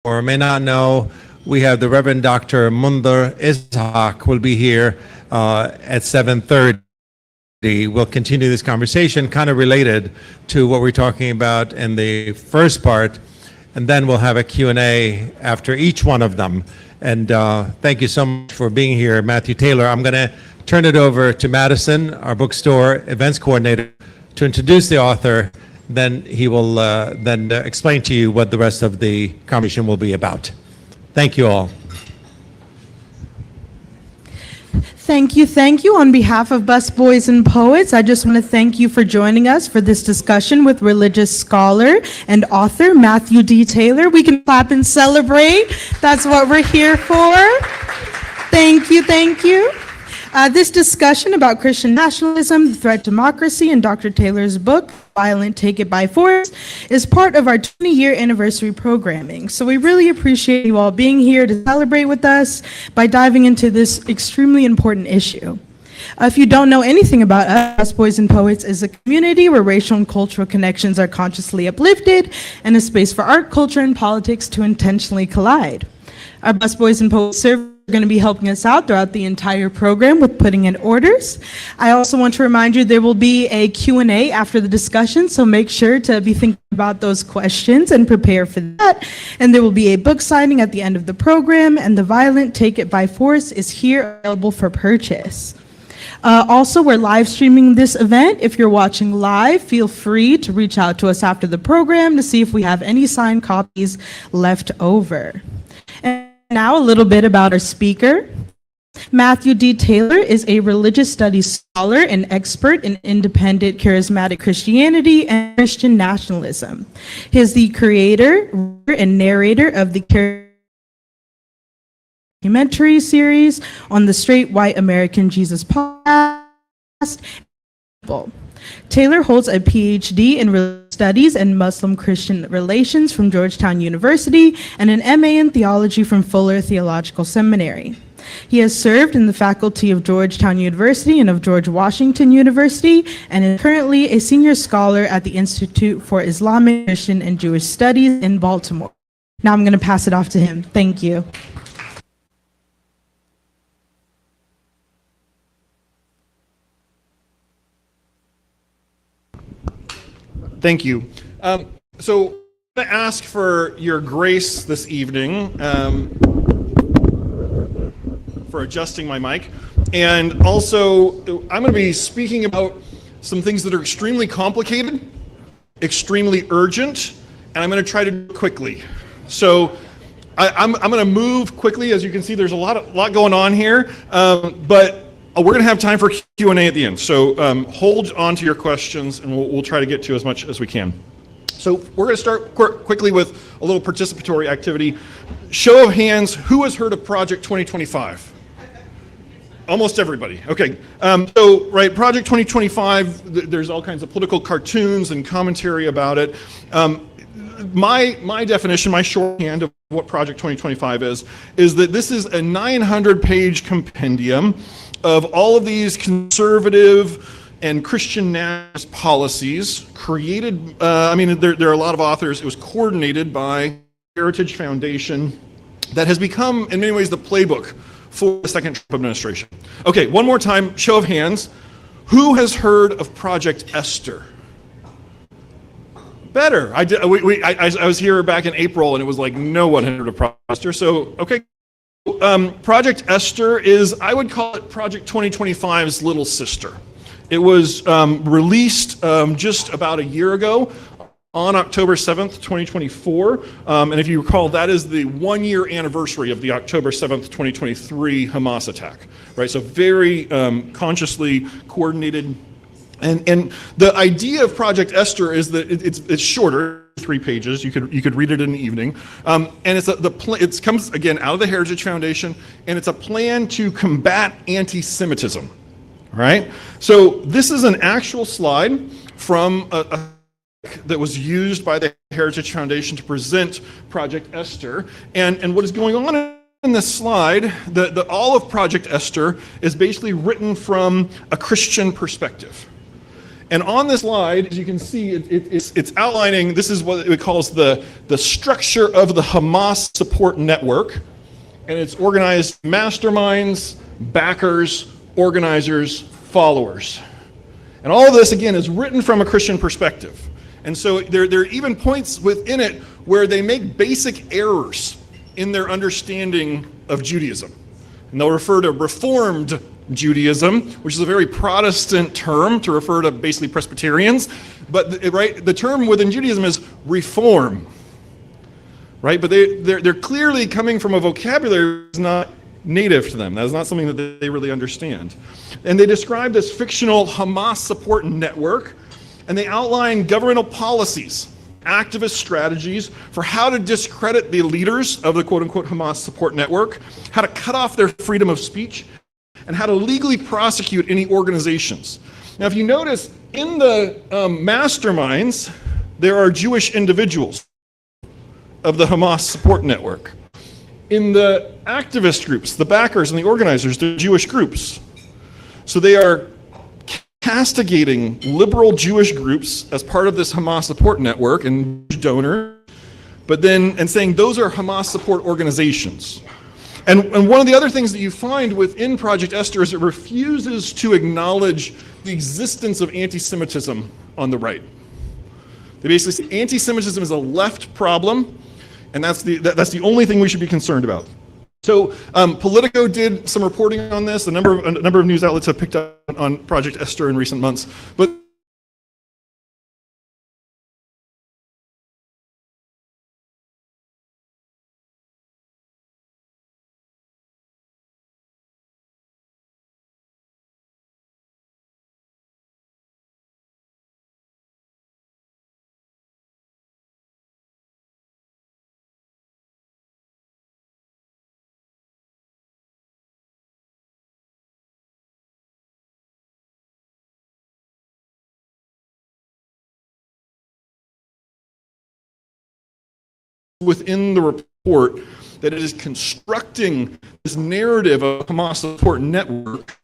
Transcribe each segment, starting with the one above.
or may not know, we have the Reverend Dr. Munder Ishaq will be here at 7:30. We'll continue this conversation, kind of related to what we're talking about in the first part, and then we'll have a Q&A after each one of them. And thank you so much for being here, Matthew Taylor. I'm going to turn it over to Madison, our bookstore events coordinator, to introduce the author. Then he will then explain to you what the rest of the conversation will be about. Thank you all. Thank you. On behalf of Busboys and Poets, I just want to thank you for joining us for this discussion with religious scholar and author Matthew D. Taylor. We can clap and celebrate. That's what we're here for. Thank you. This discussion about Christian nationalism, the threat to democracy, and Dr. Taylor's book, Violent, Take It by Force, is part of our 20-year anniversary programming. So we really appreciate you all being here to celebrate with us by diving into this extremely important issue. If you don't know anything about us, Busboys and Poets is a community where racial and cultural connections are consciously uplifted and a space for art, culture, and politics to intentionally collide. Our Busboys and Poets serve are going to be helping us out throughout the entire program with putting in orders. I also want to remind you there will be a Q&A after the discussion, so make sure to be thinking about those questions and prepare for that. And there will be a book signing at the end of the program, and the Violent, Take It by Force is here available for purchase. Also, we're live streaming this event. If you're watching live, feel free to reach out to us after the program to see if we have any signed copies left over. And now a little bit about our speaker. Matthew D. Taylor is a religious studies scholar and expert in independent charismatic Christianity and Christian nationalism. He is the creator and narrator of the documentary series on the Straight White American Jesus podcast. Taylor holds a PhD in religious studies and Muslim Christian relations from Georgetown University and an MA in theology from Fuller Theological Seminary. He has served in the faculty of Georgetown University and of George Washington University and is currently a senior scholar at the Institute for Islamic, Christian, and Jewish Studies in Baltimore. Now I'm going to pass it off to him. Thank you. Thank you. So I'm going to ask for your grace this evening for adjusting my mic. And also, I'm going to be speaking about some things that are extremely complicated, extremely urgent, and I'm going to try to do it quickly. So I'm going to move quickly. As you can see, there's a lot going on here, but we're going to have time for Q&A at the end, so hold on to your questions, and we'll try to get to as much as we can. So we're going to start quickly with a little participatory activity. Show of hands, who has heard of Project 2025? Almost everybody. Okay. Right, Project 2025, there's all kinds of political cartoons and commentary about it. My definition, my shorthand of what Project 2025 is that this is a 900-page compendium of all of these conservative and Christian nationalist policies created, there are a lot of authors. It was coordinated by Heritage Foundation that has become, in many ways, the playbook for the second Trump administration. Okay, one more time, show of hands. Who has heard of Project Esther? Better. I was here back in April, and it was like no one had heard of Project Esther, so okay. Project Esther is, I would call it Project 2025's little sister. It was released just about a year ago on October 7th, 2024. And if you recall, that is the 1-year anniversary of the October 7th, 2023 Hamas attack, right? So very consciously coordinated. And the idea of Project Esther is that it's shorter, 3 pages. You could read it in the evening, and it comes again out of the Heritage Foundation, and it's a plan to combat anti-Semitism. Right. So this is an actual slide from that was used by the Heritage Foundation to present Project Esther, and what is going on in this slide, all of Project Esther is basically written from a Christian perspective. And on this slide, as you can see, it's outlining, this is what it calls the structure of the Hamas support network. And it's organized masterminds, backers, organizers, followers. And all of this, again, is written from a Christian perspective. And so there are even points within it where they make basic errors in their understanding of Judaism. And they'll refer to Reformed Judaism, which is a very Protestant term to refer to basically Presbyterians. But the term within Judaism is reform. Right? But they're clearly coming from a vocabulary that's not native to them. That is not something that they really understand. And they describe this fictional Hamas support network, and they outline governmental policies, activist strategies for how to discredit the leaders of the quote-unquote Hamas support network, how to cut off their freedom of speech, and how to legally prosecute any organizations. Now, if you notice, in the masterminds, there are Jewish individuals of the Hamas support network. In the activist groups, the backers and the organizers, they're Jewish groups. So they are castigating liberal Jewish groups as part of this Hamas support network and donor, and saying those are Hamas support organizations. And one of the other things that you find within Project Esther is it refuses to acknowledge the existence of anti-Semitism on the right. They basically say anti-Semitism is a left problem, and that's the only thing we should be concerned about. So Politico did some reporting on this. A number of news outlets have picked up on Project Esther in recent months. But within the report that it is constructing this narrative of Hamas support network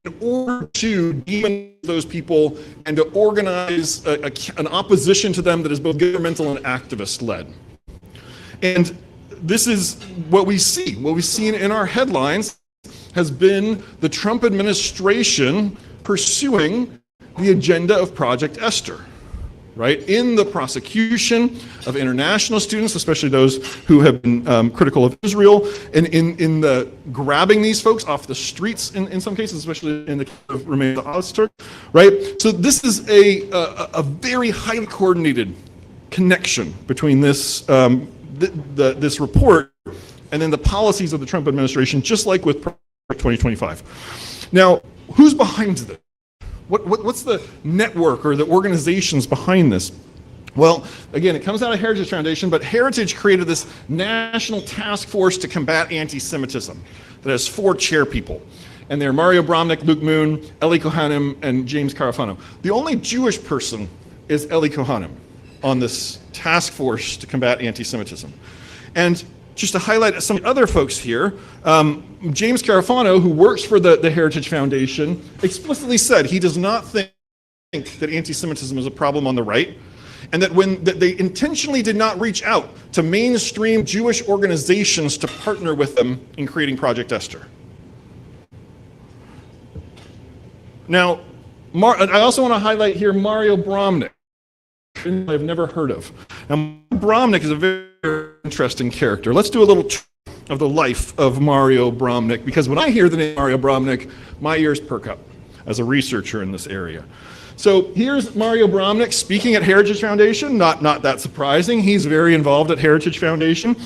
in order to demonize those people and to organize an opposition to them that is both governmental and activist-led. And this is what we see. What we've seen in our headlines has been the Trump administration pursuing the agenda of Project Esther. Right? In the prosecution of international students, especially those who have been critical of Israel, and in the grabbing these folks off the streets in some cases, especially in the case of Remain the Esther, right? So this is a very highly coordinated connection between this this report and then the policies of the Trump administration, just like with 2025. Now, who's behind this? What's the network or the organizations behind this? Well, again, it comes out of Heritage Foundation, but Heritage created this national task force to combat anti-Semitism that has 4 chair people. And they're Mario Bromnick, Luke Moon, Eli Kohanim, and James Carafano. The only Jewish person is Eli Kohanim on this task force to combat anti-Semitism. And just to highlight some other folks here, James Carafano, who works for the Heritage Foundation, explicitly said he does not think that anti-Semitism is a problem on the right, and that they intentionally did not reach out to mainstream Jewish organizations to partner with them in creating Project Esther. Now, I also want to highlight here Mario Bromnick, who I've never heard of. Now, Bromnick is a very interesting character. Let's do a little of the life of Mario Bromnick, because when I hear the name Mario Bromnick, my ears perk up as a researcher in this area. So here's Mario Bromnick speaking at Heritage Foundation. Not that surprising. He's very involved at Heritage Foundation.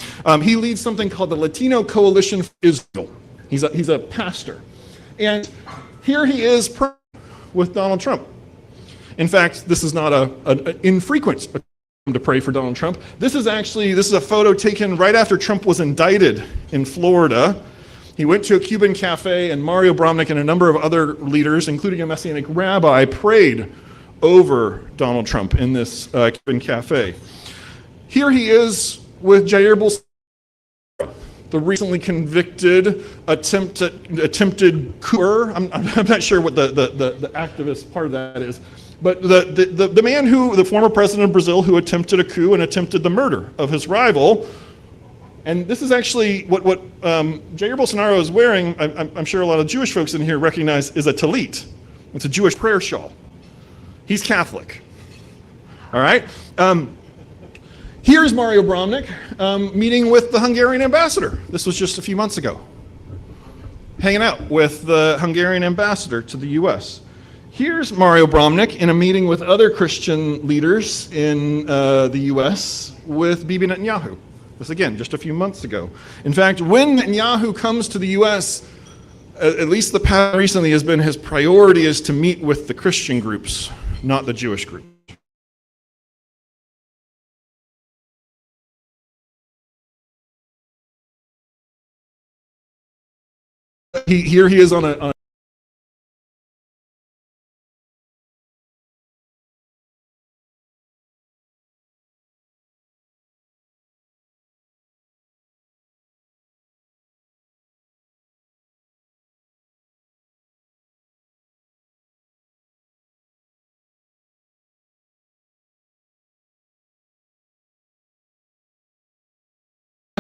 He leads something called the Latino Coalition for Israel. He's a pastor. And here he is with Donald Trump. In fact, this is not an infrequent to pray for Donald Trump. This is a photo taken right after Trump was indicted in Florida. He went to a Cuban cafe, and Mario Bromnick and a number of other leaders, including a Messianic rabbi, prayed over Donald Trump in this Cuban cafe. Here he is with Jair Bolsonaro, the recently convicted attempted coup. I'm not sure what the activist part of that is. But the man the former president of Brazil who attempted a coup and attempted the murder of his rival, and this is actually what Jair Bolsonaro is wearing, I'm sure a lot of Jewish folks in here recognize, is a tallit. It's a Jewish prayer shawl. He's Catholic. All right? Here's Mario Bramnik meeting with the Hungarian ambassador. This was just a few months ago. Hanging out with the Hungarian ambassador to the US. Here's Mario Bramnik in a meeting with other Christian leaders in the US with Bibi Netanyahu. This again, just a few months ago. In fact, when Netanyahu comes to the US, at least the pattern recently has been his priority is to meet with the Christian groups, not the Jewish groups. Here he is on a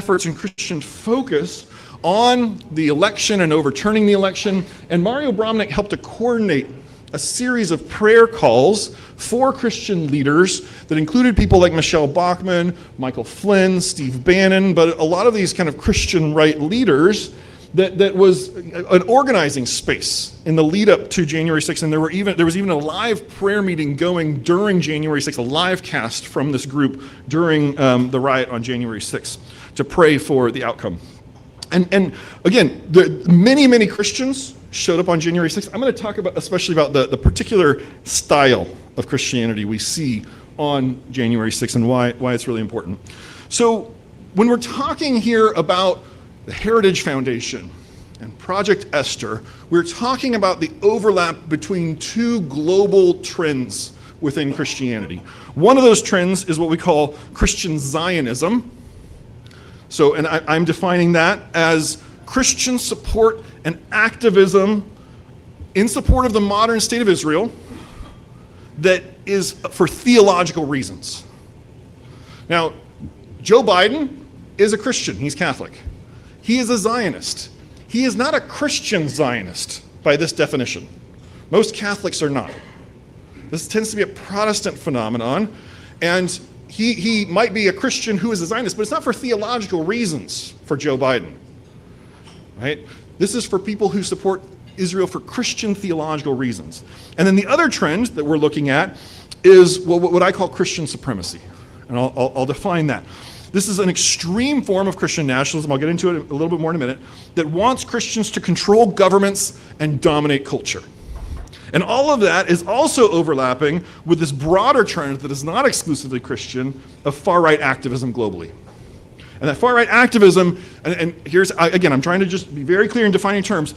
efforts and Christian focus on the election and overturning the election, and Mario Bramnik helped to coordinate a series of prayer calls for Christian leaders that included people like Michelle Bachmann, Michael Flynn, Steve Bannon, but a lot of these kind of Christian right leaders that was an organizing space in the lead up to January 6th, and there was even a live prayer meeting going during January 6th, a live cast from this group during the riot on January 6th to pray for the outcome. And again, many Christians showed up on January 6th. I'm going to talk especially about the particular style of Christianity we see on January 6th and why it's really important. So when we're talking here about the Heritage Foundation and Project Esther, we're talking about the overlap between two global trends within Christianity. One of those trends is what we call Christian Zionism. So, and I'm defining that as Christian support and activism in support of the modern state of Israel that is for theological reasons. Now, Joe Biden is a Christian. He's Catholic. He is a Zionist. He is not a Christian Zionist by this definition. Most Catholics are not. This tends to be a Protestant phenomenon, and he might be a Christian who is a Zionist, but it's not for theological reasons for Joe Biden, right? This is for people who support Israel for Christian theological reasons. And then the other trend that we're looking at is what I call Christian supremacy, and I'll define that. This is an extreme form of Christian nationalism, I'll get into it a little bit more in a minute, that wants Christians to control governments and dominate culture. And all of that is also overlapping with this broader trend that is not exclusively Christian of far-right activism globally. And that far-right activism, and here's, again, I'm trying to just be very clear in defining terms.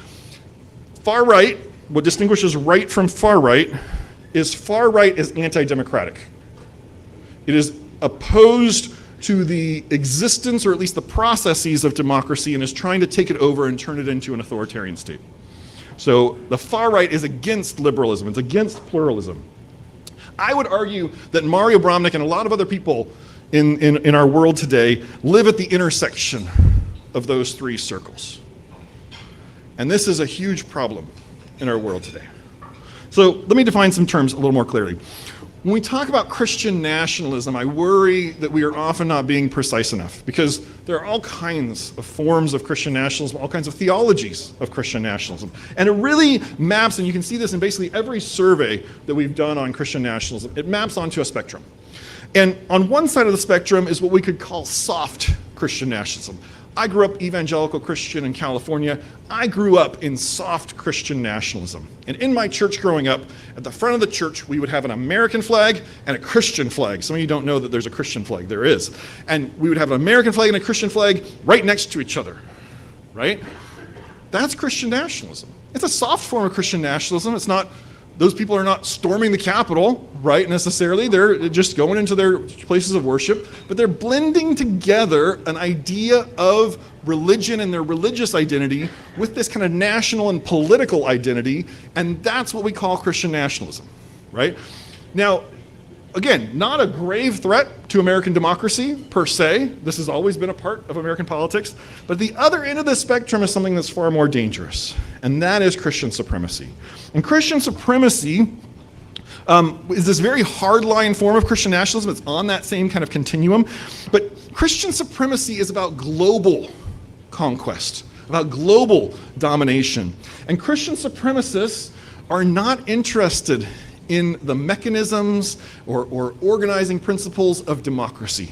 Far-right, what distinguishes right from far-right, is far-right is anti-democratic. It is opposed to the existence, or at least the processes of democracy, and is trying to take it over and turn it into an authoritarian state. So the far right is against liberalism, it's against pluralism. I would argue that Mario Bramnik and a lot of other people in our world today live at the intersection of those three circles. And this is a huge problem in our world today. So let me define some terms a little more clearly. When we talk about Christian nationalism, I worry that we are often not being precise enough, because there are all kinds of forms of Christian nationalism, all kinds of theologies of Christian nationalism. And it really maps, and you can see this in basically every survey that we've done on Christian nationalism, it maps onto a spectrum. And on one side of the spectrum is what we could call soft Christian nationalism. I grew up evangelical Christian in California. I grew up in soft Christian nationalism. And in my church growing up, at the front of the church, we would have an American flag and a Christian flag. Some of you don't know that there's a Christian flag. There is. And we would have an American flag and a Christian flag right next to each other, right? That's Christian nationalism. It's a soft form of Christian nationalism. It's not, those people are not storming the Capitol, right, necessarily. They're just going into their places of worship, but they're blending together an idea of religion and their religious identity with this kind of national and political identity, and that's what we call Christian nationalism, right? Now, again, not a grave threat to American democracy per se. This has always been a part of American politics. But the other end of the spectrum is something that's far more dangerous, and that is Christian supremacy. And Christian supremacy is this very hardline form of Christian nationalism. It's on that same kind of continuum. But Christian supremacy is about global conquest, about global domination. And Christian supremacists are not interested in the mechanisms or organizing principles of democracy.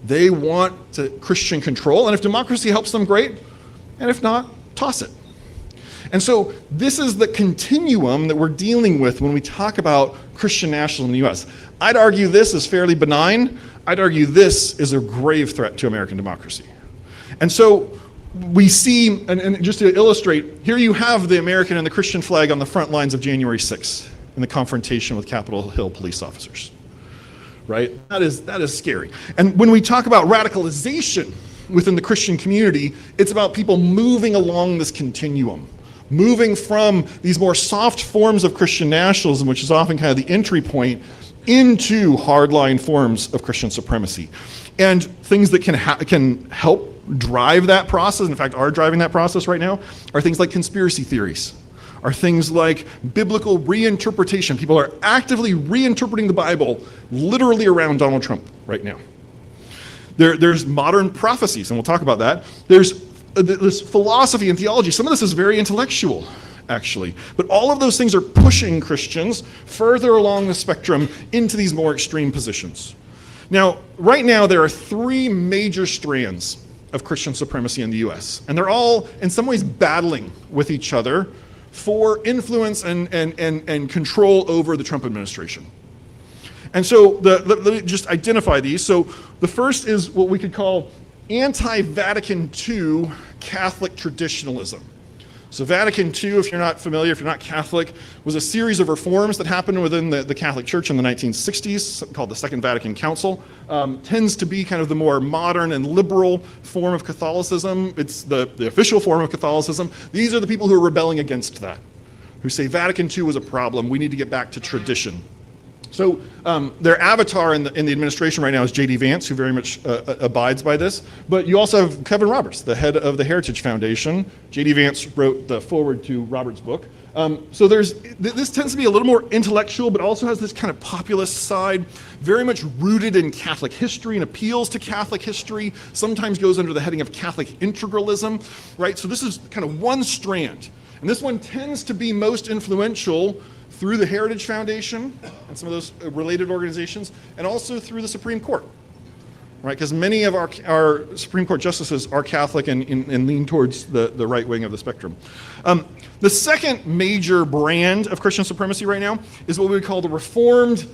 They want Christian control, and if democracy helps them, great, and if not, toss it. And so this is the continuum that we're dealing with when we talk about Christian nationalism in the US. I'd argue this is fairly benign. I'd argue this is a grave threat to American democracy. And so we see, and just to illustrate, here you have the American and the Christian flag on the front lines of January 6th in the confrontation with Capitol Hill police officers, right? That is scary. And when we talk about radicalization within the Christian community, it's about people moving along this continuum, moving from these more soft forms of Christian nationalism, which is often kind of the entry point, into hardline forms of Christian supremacy. And things that can help drive that process, in fact are driving that process right now, are things like conspiracy theories, are things like biblical reinterpretation. People are actively reinterpreting the Bible literally around Donald Trump right now. There's modern prophecies, and we'll talk about that. There's this philosophy and theology. Some of this is very intellectual, actually. But all of those things are pushing Christians further along the spectrum into these more extreme positions. Now, right now, there are three major strands of Christian supremacy in the US, and they're all, in some ways, battling with each other for influence and control over the Trump administration. And so let me just identify these. So the first is what we could call anti-Vatican II Catholic traditionalism. So Vatican II, if you're not familiar, if you're not Catholic, was a series of reforms that happened within the Catholic Church in the 1960s, called the Second Vatican Council. Tends to be kind of the more modern and liberal form of Catholicism. It's the official form of Catholicism. These are the people who are rebelling against that, who say Vatican II was a problem, we need to get back to tradition. So their avatar in the administration right now is J.D. Vance, who very much abides by this. But you also have Kevin Roberts, the head of the Heritage Foundation. J.D. Vance wrote the foreword to Roberts' book. So this tends to be a little more intellectual, but also has this kind of populist side, very much rooted in Catholic history and appeals to Catholic history, sometimes goes under the heading of Catholic integralism, right? So this is kind of one strand. And this one tends to be most influential through the Heritage Foundation and some of those related organizations, and also through the Supreme Court, right? Because many of our Supreme Court justices are Catholic and lean towards the right wing of the spectrum. The second major brand of Christian supremacy right now is what we would call the Reformed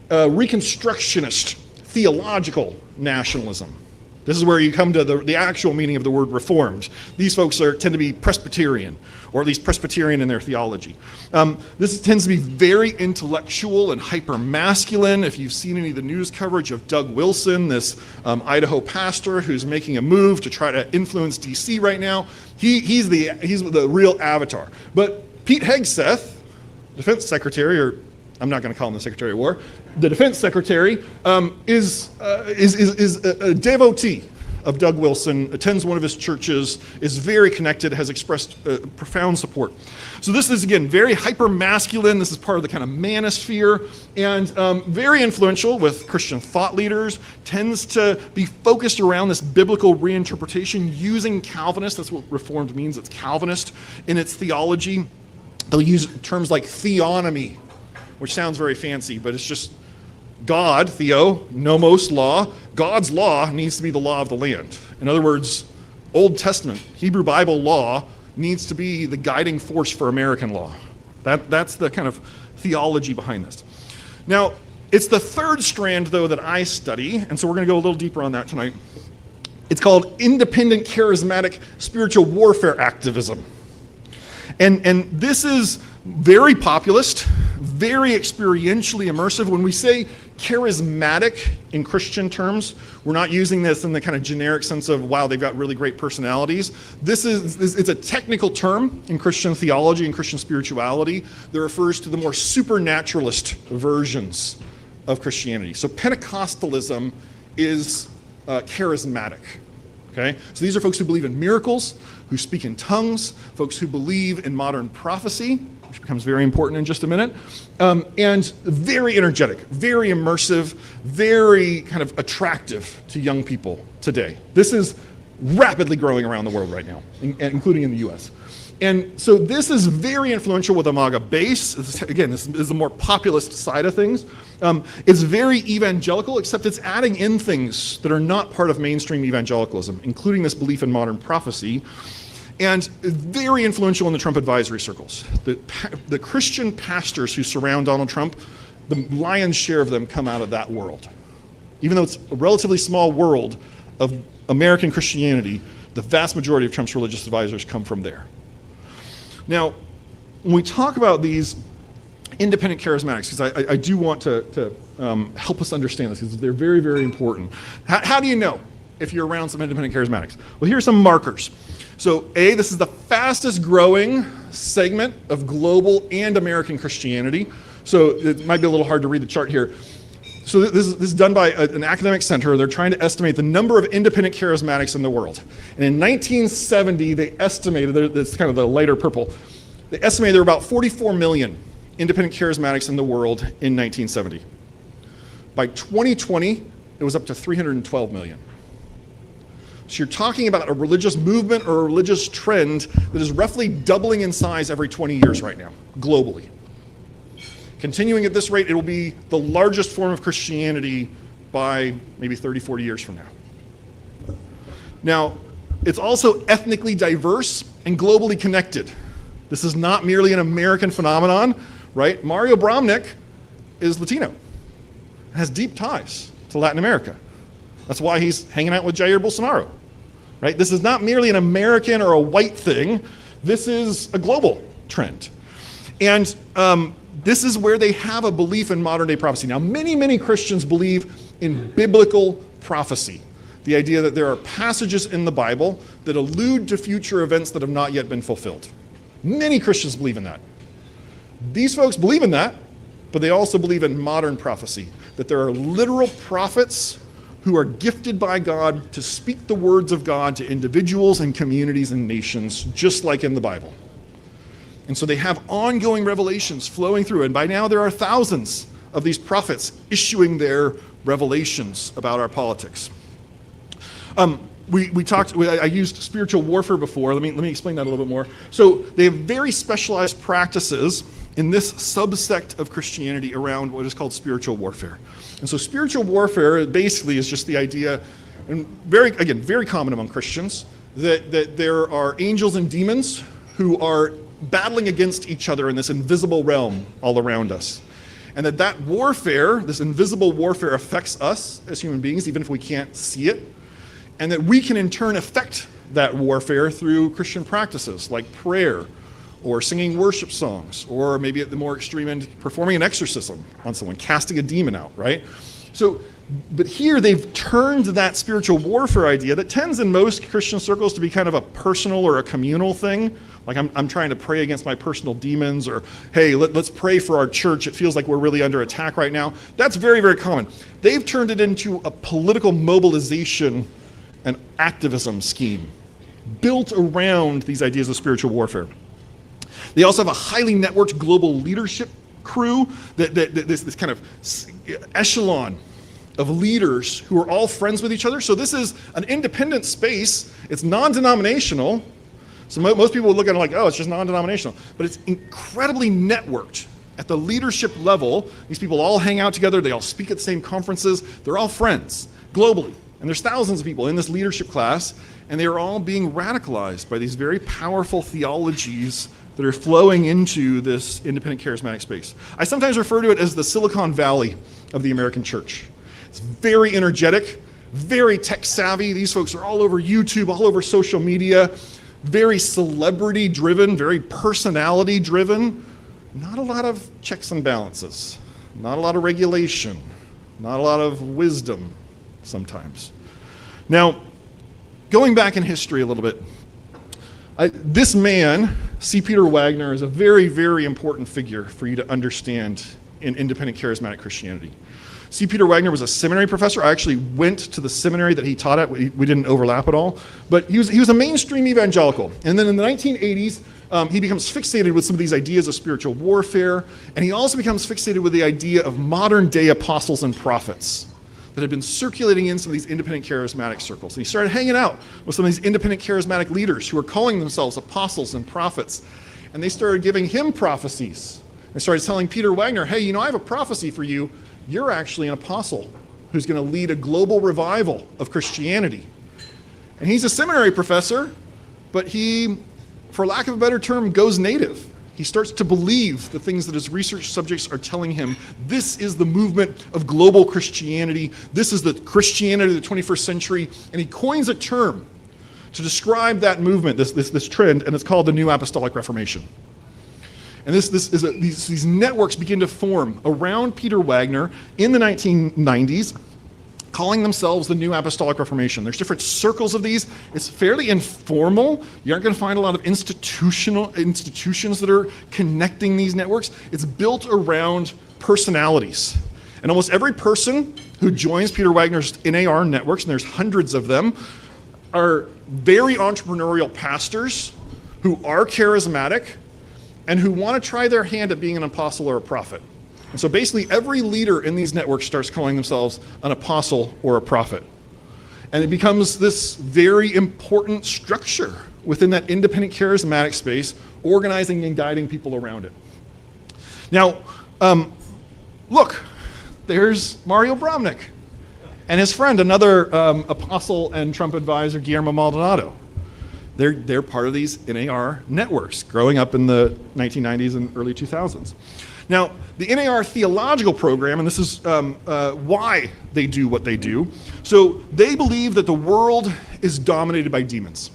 Reconstructionist theological nationalism. This is where you come to the actual meaning of the word reformed. These folks tend to be Presbyterian, or at least Presbyterian in their theology. This tends to be very intellectual and hyper-masculine. If you've seen any of the news coverage of Doug Wilson, this Idaho pastor who's making a move to try to influence DC right now, he's the real avatar. But Pete Hegseth, defense secretary, or I'm not going to call him the Secretary of War, the defense secretary is a devotee of Doug Wilson, attends one of his churches, is very connected, has expressed profound support. So this is, again, very hyper-masculine. This is part of the kind of manosphere, and very influential with Christian thought leaders, tends to be focused around this biblical reinterpretation using Calvinist. That's what Reformed means. It's Calvinist in its theology. They'll use terms like theonomy, which sounds very fancy, but it's just God, theo, nomos, law. God's law needs to be the law of the land. In other words, Old Testament, Hebrew Bible law needs to be the guiding force for American law. That's the kind of theology behind this. Now, it's the third strand, though, that I study, and so we're going to go a little deeper on that tonight. It's called independent charismatic spiritual warfare activism. And this is very populist, very experientially immersive. When we say charismatic in Christian terms. We're not using this in the kind of generic sense of, wow, they've got really great personalities. It's a technical term in Christian theology and Christian spirituality that refers to the more supernaturalist versions of Christianity. So Pentecostalism is charismatic. Okay? So these are folks who believe in miracles, who speak in tongues, folks who believe in modern prophecy, which becomes very important in just a minute, and very energetic, very immersive, very kind of attractive to young people today. This is rapidly growing around the world right now, including in the US. And so this is very influential with a MAGA base. Again, this is the more populist side of things. It's very evangelical, except it's adding in things that are not part of mainstream evangelicalism, including this belief in modern prophecy, and very influential in the Trump advisory circles. The Christian pastors who surround Donald Trump, the lion's share of them come out of that world. Even though it's a relatively small world of American Christianity, the vast majority of Trump's religious advisors come from there. Now, when we talk about these independent charismatics, because I do want to help us understand this, because they're very, very important. How do you know if you're around some independent charismatics? Well, here are some markers. So A, this is the fastest growing segment of global and American Christianity. So it might be a little hard to read the chart here. So this is done by an academic center. They're trying to estimate the number of independent charismatics in the world. And in 1970, they estimated, that's kind of the lighter purple, they estimated there were about 44 million independent charismatics in the world in 1970. By 2020, it was up to 312 million. So you're talking about a religious movement or a religious trend that is roughly doubling in size every 20 years right now, globally. Continuing at this rate, it will be the largest form of Christianity by maybe 30, 40 years from now. Now, it's also ethnically diverse and globally connected. This is not merely an American phenomenon, right? Mario Bromnick is Latino, has deep ties to Latin America. That's why he's hanging out with Jair Bolsonaro, right? This is not merely an American or a white thing. This is a global trend. And this is where they have a belief in modern day prophecy. Now, many, many Christians believe in biblical prophecy. The idea that there are passages in the Bible that allude to future events that have not yet been fulfilled. Many Christians believe in that. These folks believe in that, but they also believe in modern prophecy, that there are literal prophets who are gifted by God to speak the words of God to individuals and communities and nations, just like in the Bible. And so they have ongoing revelations flowing through, and by now there are thousands of these prophets issuing their revelations about our politics. I used spiritual warfare before. Let me explain that a little bit more. So they have very specialized practices in this subsect of Christianity around what is called spiritual warfare. And so spiritual warfare basically is just the idea, and very common among Christians, that there are angels and demons who are battling against each other in this invisible realm all around us. And that warfare, this invisible warfare, affects us as human beings, even if we can't see it. And that we can in turn affect that warfare through Christian practices like prayer or singing worship songs, or maybe at the more extreme end, performing an exorcism on someone, casting a demon out, right? So, but here they've turned that spiritual warfare idea that tends in most Christian circles to be kind of a personal or a communal thing. Like I'm trying to pray against my personal demons, or hey, let's pray for our church. It feels like we're really under attack right now. That's very, very common. They've turned it into a political mobilization and activism scheme built around these ideas of spiritual warfare. They also have a highly networked global leadership crew, this kind of echelon of leaders who are all friends with each other. So this is an independent space. It's non-denominational. So most people would look at it like, oh, it's just non-denominational. But it's incredibly networked at the leadership level. These people all hang out together. They all speak at the same conferences. They're all friends globally. And there's thousands of people in this leadership class, and they are all being radicalized by these very powerful theologies that are flowing into this independent charismatic space. I sometimes refer to it as the Silicon Valley of the American church. It's very energetic, very tech savvy. These folks are all over YouTube, all over social media, very celebrity driven, very personality driven. Not a lot of checks and balances, not a lot of regulation, not a lot of wisdom sometimes. Now, going back in history a little bit, this man, C. Peter Wagner, is a very, very important figure for you to understand in independent charismatic Christianity. C. Peter Wagner was a seminary professor. I actually went to the seminary that he taught at. We didn't overlap at all. But he was a mainstream evangelical. And then in the 1980s, he becomes fixated with some of these ideas of spiritual warfare. And he also becomes fixated with the idea of modern day apostles and prophets that had been circulating in some of these independent charismatic circles. And he started hanging out with some of these independent charismatic leaders who were calling themselves apostles and prophets. And they started giving him prophecies. They started telling Peter Wagner, hey, I have a prophecy for you. You're actually an apostle who's going to lead a global revival of Christianity. And he's a seminary professor, but he, for lack of a better term, goes native. He starts to believe the things that his research subjects are telling him. This is the movement of global Christianity. This is the Christianity of the 21st century. And he coins a term to describe that movement, this trend, and it's called the New Apostolic Reformation. And these networks begin to form around Peter Wagner in the 1990s, calling themselves the New Apostolic Reformation. There's different circles of these. It's fairly informal. You aren't going to find a lot of institutions that are connecting these networks. It's built around personalities. And almost every person who joins Peter Wagner's NAR networks, and there's hundreds of them, are very entrepreneurial pastors who are charismatic and who want to try their hand at being an apostle or a prophet. And so basically every leader in these networks starts calling themselves an apostle or a prophet. And it becomes this very important structure within that independent charismatic space, organizing and guiding people around it. Now, look, there's Mario Bromnick and his friend, another apostle and Trump advisor, Guillermo Maldonado. They're part of these NAR networks growing up in the 1990s and early 2000s. Now, the NAR theological program, and this is why they do what they do, so they believe that the world is dominated by demons,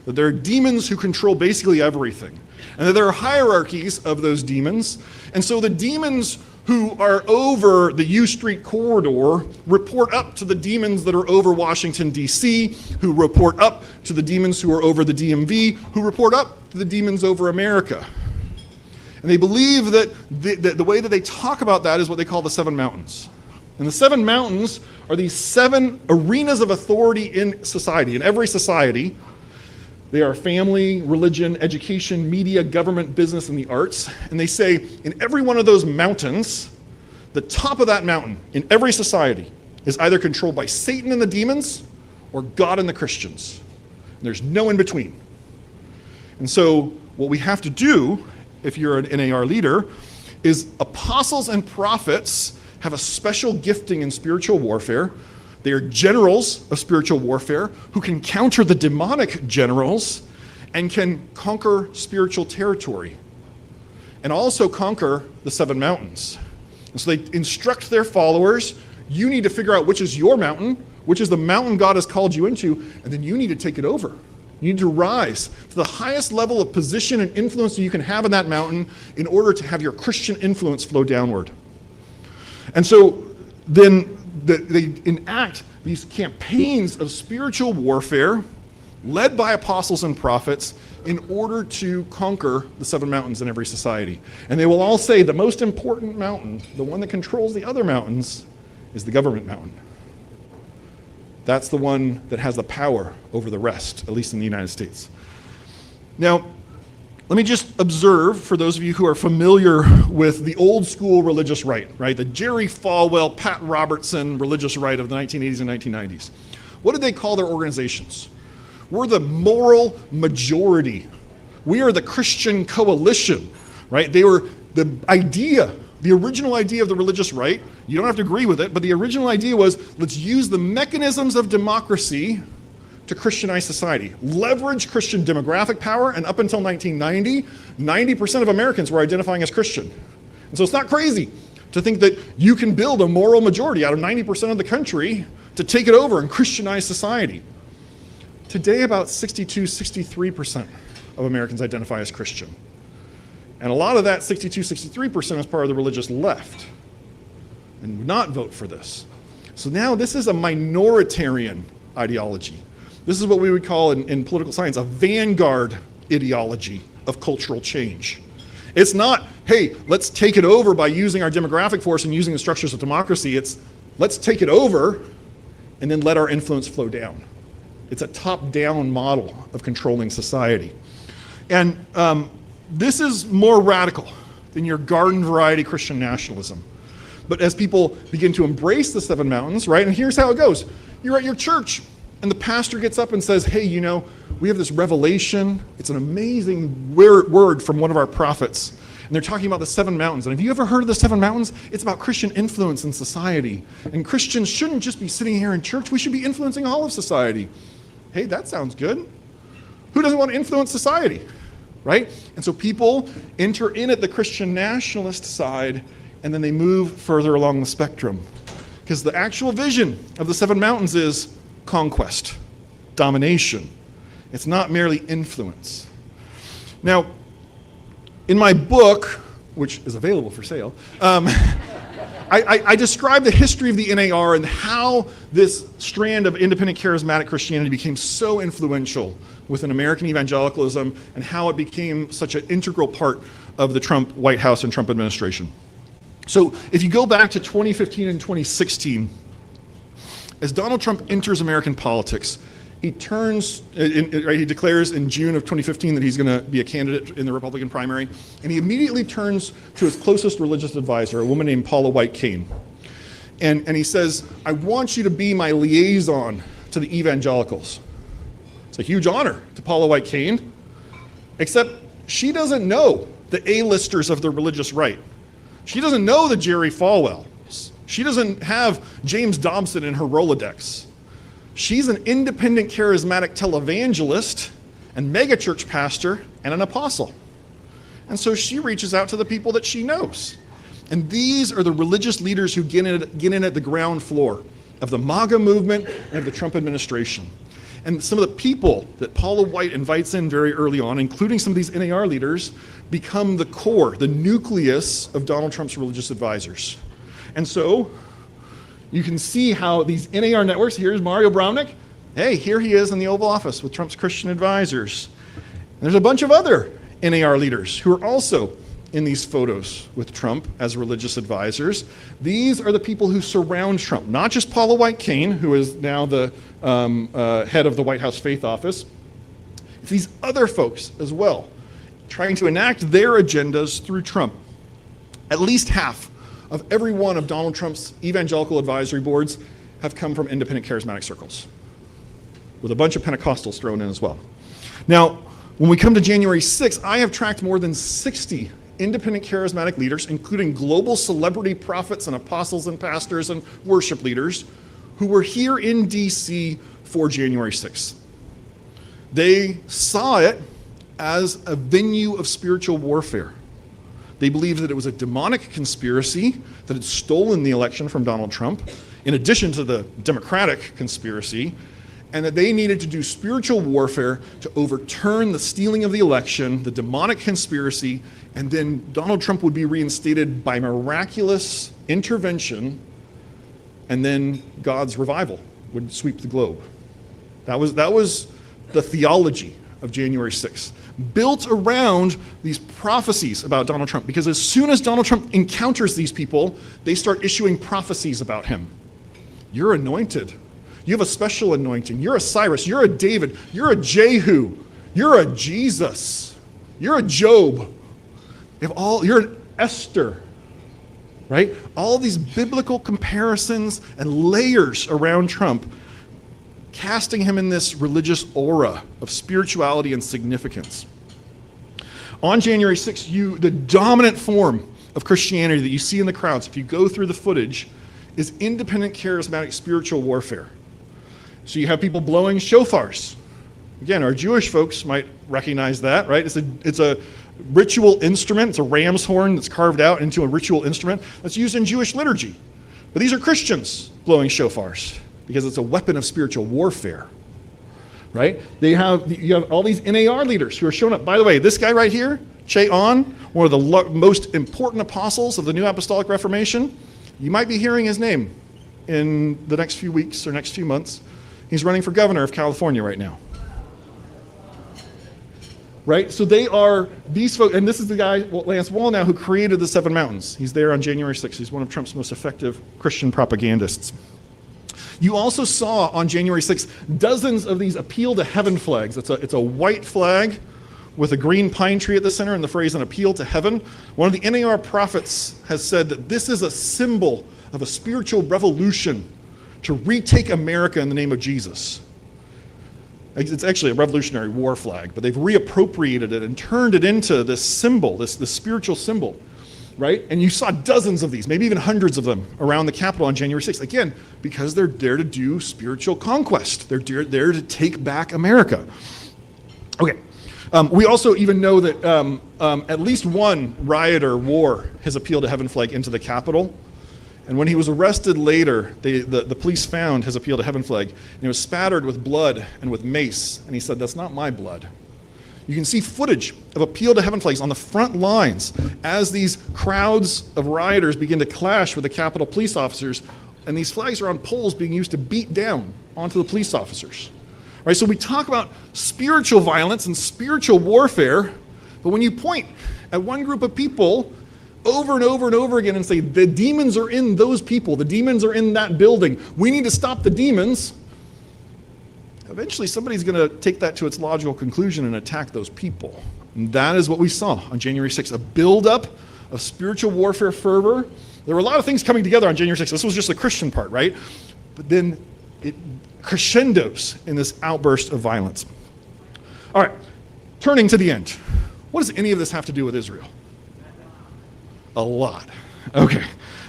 that there are demons who control basically everything, and that there are hierarchies of those demons, and so the demons who are over the U Street corridor report up to the demons that are over Washington, D.C., who report up to the demons who are over the DMV, who report up to the demons over America. And they believe that the way that they talk about that is what they call the 7 mountains. And the 7 mountains are these 7 arenas of authority in society, in every society. They are family, religion, education, media, government, business, and the arts. And they say in every one of those mountains, the top of that mountain in every society is either controlled by Satan and the demons or God and the Christians. And there's no in between. And so what we have to do, if you're an NAR leader, is apostles and prophets have a special gifting in spiritual warfare. They are generals of spiritual warfare who can counter the demonic generals and can conquer spiritual territory and also conquer the 7 mountains. And so they instruct their followers, you need to figure out which is your mountain, which is the mountain God has called you into, and then you need to take it over. You need to rise to the highest level of position and influence that you can have in that mountain in order to have your Christian influence flow downward. And so then they enact these campaigns of spiritual warfare led by apostles and prophets in order to conquer the 7 mountains in every society. And they will all say the most important mountain, the one that controls the other mountains, is the government mountain. That's the one that has the power over the rest, at least in the United States. Now, let me just observe, for those of you who are familiar with the old school religious right? The Jerry Falwell, Pat Robertson religious right of the 1980s and 1990s. What did they call their organizations? We're the moral majority. We are the Christian coalition, right? They were the idea, the original idea of the religious right. You don't have to agree with it, but the original idea was, let's use the mechanisms of democracy to Christianize society, leverage Christian demographic power, and up until 1990, 90% of Americans were identifying as Christian. And so it's not crazy to think that you can build a moral majority out of 90% of the country to take it over and Christianize society. Today, about 63% of Americans identify as Christian. And a lot of that 63% is part of the religious left and would not vote for this. So now this is a minoritarian ideology. This is what we would call in political science a vanguard ideology of cultural change. It's not, hey, let's take it over by using our demographic force and using the structures of democracy. It's, let's take it over and then let our influence flow down. It's a top-down model of controlling society. And this is more radical than your garden variety Christian nationalism. But as people begin to embrace the seven mountains, right, and here's how it goes. You're at your church, and the pastor gets up and says, hey, you know, we have this revelation. It's an amazing word from one of our prophets. And they're talking about the seven mountains. And have you ever heard of the seven mountains? It's about Christian influence in society. And Christians shouldn't just be sitting here in church. We should be influencing all of society. Hey, that sounds good. Who doesn't want to influence society, right? And so people enter in at the Christian nationalist side, and then they move further along the spectrum. Because the actual vision of the seven mountains is conquest, domination. It's not merely influence. Now, in my book, which is available for sale, I describe the history of the NAR and how this strand of independent charismatic Christianity became so influential within American evangelicalism and how it became such an integral part of the Trump White House and Trump administration. So if you go back to 2015 and 2016, as Donald Trump enters American politics, he declares in June of 2015 that he's going to be a candidate in the Republican primary, and he immediately turns to his closest religious advisor, a woman named Paula White Cain. And he says, I want you to be my liaison to the evangelicals. It's a huge honor to Paula White Cain, except she doesn't know the A-listers of the religious right. She doesn't know the Jerry Falwells. She doesn't have James Dobson in her Rolodex. She's an independent charismatic televangelist and megachurch pastor and an apostle. And so she reaches out to the people that she knows. And these are the religious leaders who get in at the ground floor of the MAGA movement and of the Trump administration. And some of the people that Paula White invites in very early on, including some of these NAR leaders, become the core, the nucleus of Donald Trump's religious advisors. And so you can see how these NAR networks, here's Mario Brownick. Hey, here he is in the Oval Office with Trump's Christian advisors. And there's a bunch of other NAR leaders who are also in these photos with Trump as religious advisors. These are the people who surround Trump, not just Paula White Cain, who is now the head of the White House Faith Office. It's these other folks as well, trying to enact their agendas through Trump. At least half of every one of Donald Trump's evangelical advisory boards have come from independent charismatic circles, with a bunch of Pentecostals thrown in as well. Now, when we come to January 6th, I have tracked more than 60 independent charismatic leaders, including global celebrity prophets and apostles and pastors and worship leaders, who were here in DC for January 6th. They saw it as a venue of spiritual warfare. They believed that it was a demonic conspiracy that had stolen the election from Donald Trump, in addition to the Democratic conspiracy, and that they needed to do spiritual warfare to overturn the stealing of the election, the demonic conspiracy, and then Donald Trump would be reinstated by miraculous intervention, and then God's revival would sweep the globe. That was the theology of January 6th, built around these prophecies about Donald Trump, because as soon as Donald Trump encounters these people, they start issuing prophecies about him. You're anointed. You have a special anointing. You're a Cyrus. You're a David. You're a Jehu. You're a Jesus. You're a Job. You're an Esther, right? All these biblical comparisons and layers around Trump, casting him in this religious aura of spirituality and significance. On January 6th, the dominant form of Christianity that you see in the crowds, if you go through the footage, is independent charismatic spiritual warfare. So you have people blowing shofars. Again, our Jewish folks might recognize that, right? It's a ritual instrument. It's a ram's horn that's carved out into a ritual instrument that's used in Jewish liturgy. But these are Christians blowing shofars, because it's a weapon of spiritual warfare, right? You have all these NAR leaders who are showing up. By the way, this guy right here, Che On, one of the most important apostles of the New Apostolic Reformation, you might be hearing his name in the next few weeks or next few months. He's running for governor of California right now. Right? So they are these folks, and this is the guy, Lance Wallnau, who created the Seven Mountains. He's there on January 6th. He's one of Trump's most effective Christian propagandists. You also saw on January 6th dozens of these appeal to heaven flags. It's a white flag with a green pine tree at the center and the phrase an appeal to heaven. One of the NAR prophets has said that this is a symbol of a spiritual revolution to retake America in the name of Jesus. It's actually a Revolutionary War flag, but they've reappropriated it and turned it into this symbol, this spiritual symbol, right? And you saw dozens of these, maybe even hundreds of them around the Capitol on January 6th. Again, because they're there to do spiritual conquest. They're there to take back America. Okay. We also even know that at least one rioter wore his appeal to heaven flag into the Capitol. And when he was arrested later, the police found his appeal to heaven flag, and it was spattered with blood and with mace. And he said, "That's not my blood." You can see footage of appeal to heaven flags on the front lines as these crowds of rioters begin to clash with the Capitol police officers, and these flags are on poles being used to beat down onto the police officers. Right? So we talk about spiritual violence and spiritual warfare, but when you point at one group of people over and over and over again and say, the demons are in those people, the demons are in that building, we need to stop the demons, eventually somebody's going to take that to its logical conclusion and attack those people. And that is what we saw on January 6th, a buildup of spiritual warfare fervor. There were a lot of things coming together on January 6th. This was just the Christian part, right? But then it crescendos in this outburst of violence. All right, turning to the end. What does any of this have to do with Israel? A lot. Okay,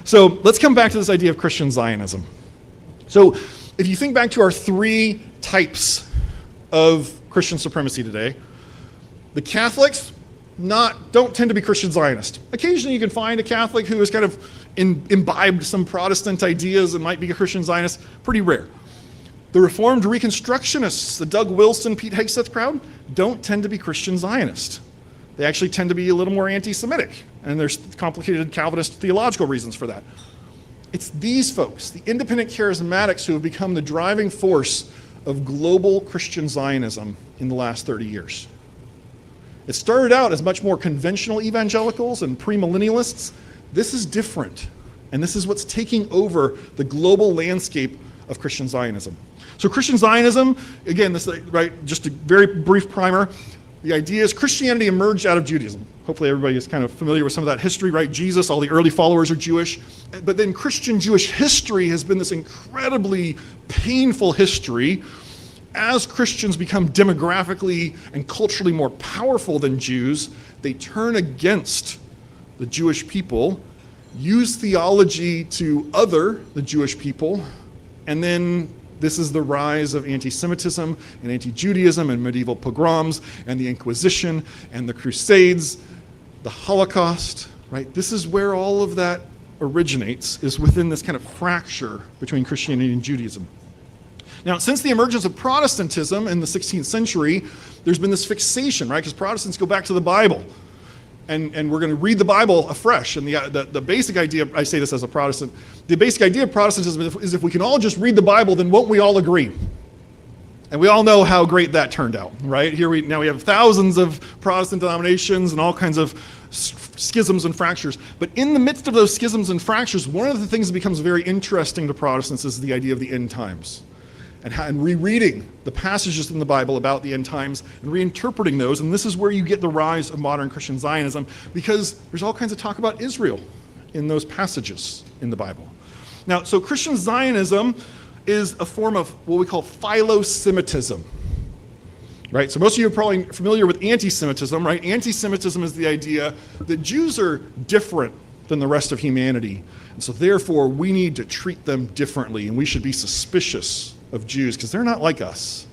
so let's come back to this idea of Christian Zionism. So if you think back to our three types of Christian supremacy today, the Catholics don't tend to be Christian Zionist. Occasionally you can find a Catholic who has kind of imbibed some Protestant ideas and might be a Christian Zionist. Pretty rare. The Reformed Reconstructionists, the Doug Wilson, Pete Hegseth crowd, don't tend to be Christian Zionist. They actually tend to be a little more anti-Semitic, and there's complicated Calvinist theological reasons for that. It's these folks, the independent charismatics, who have become the driving force of global Christian Zionism in the last 30 years. It started out as much more conventional evangelicals and premillennialists. This is different, and this is what's taking over the global landscape of Christian Zionism. So Christian Zionism, again, this, right, just a very brief primer. The idea is Christianity emerged out of Judaism. Hopefully everybody is kind of familiar with some of that history, right? Jesus, all the early followers are Jewish. But then Christian Jewish history has been this incredibly painful history. As Christians become demographically and culturally more powerful than Jews, they turn against the Jewish people, use theology to other the Jewish people, and then this is the rise of anti-Semitism and anti-Judaism and medieval pogroms and the Inquisition and the Crusades, the Holocaust, right? This is where all of that originates, is within this kind of fracture between Christianity and Judaism. Now, since the emergence of Protestantism in the 16th century, there's been this fixation, right? Because Protestants go back to the Bible. And we're going to read the Bible afresh. And the basic idea, I say this as a Protestant, the basic idea of Protestantism is if we can all just read the Bible, then won't we all agree? And we all know how great that turned out, right? Now we have thousands of Protestant denominations and all kinds of schisms and fractures. But in the midst of those schisms and fractures, one of the things that becomes very interesting to Protestants is the idea of the end times. And rereading the passages in the Bible about the end times and reinterpreting those. And this is where you get the rise of modern Christian Zionism, because there's all kinds of talk about Israel in those passages in the Bible. Now, so Christian Zionism is a form of what we call philo-Semitism. Right? So most of you are probably familiar with anti-Semitism, right? Anti-Semitism is the idea that Jews are different than the rest of humanity. And so therefore, we need to treat them differently, and we should be suspicious of Jews because they're not like us.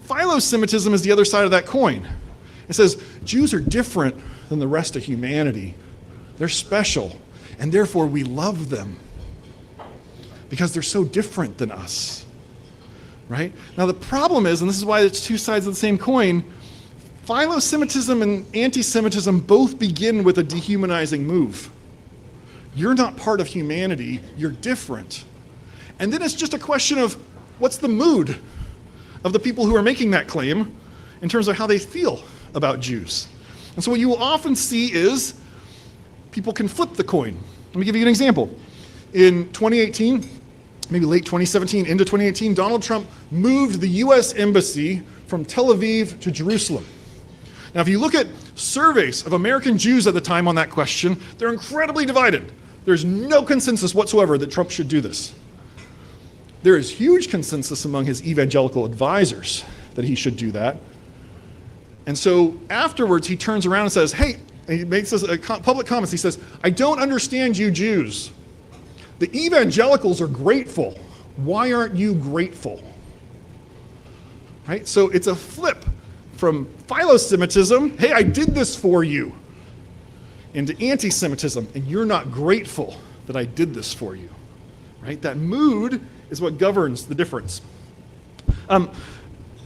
Philo-Semitism is the other side of that coin. It says Jews are different than the rest of humanity. They're special, and therefore we love them because they're so different than us. Right? Now the problem is, and this is why it's two sides of the same coin, Philo-Semitism and anti-Semitism both begin with a dehumanizing move. You're not part of humanity, you're different. And then it's just a question of what's the mood of the people who are making that claim in terms of how they feel about Jews. And so what you will often see is people can flip the coin. Let me give you an example. In 2018, maybe late 2017 into 2018, Donald Trump moved the US Embassy from Tel Aviv to Jerusalem. Now, if you look at surveys of American Jews at the time on that question, they're incredibly divided. There's no consensus whatsoever that Trump should do this. There is huge consensus among his evangelical advisors that he should do that. And so afterwards, he turns around and says, hey, and he makes this public comments. He says, I don't understand you Jews. The evangelicals are grateful. Why aren't you grateful? Right? So it's a flip from philo-Semitism, hey, I did this for you, into anti-Semitism, and you're not grateful that I did this for you. Right? That mood is what governs the difference.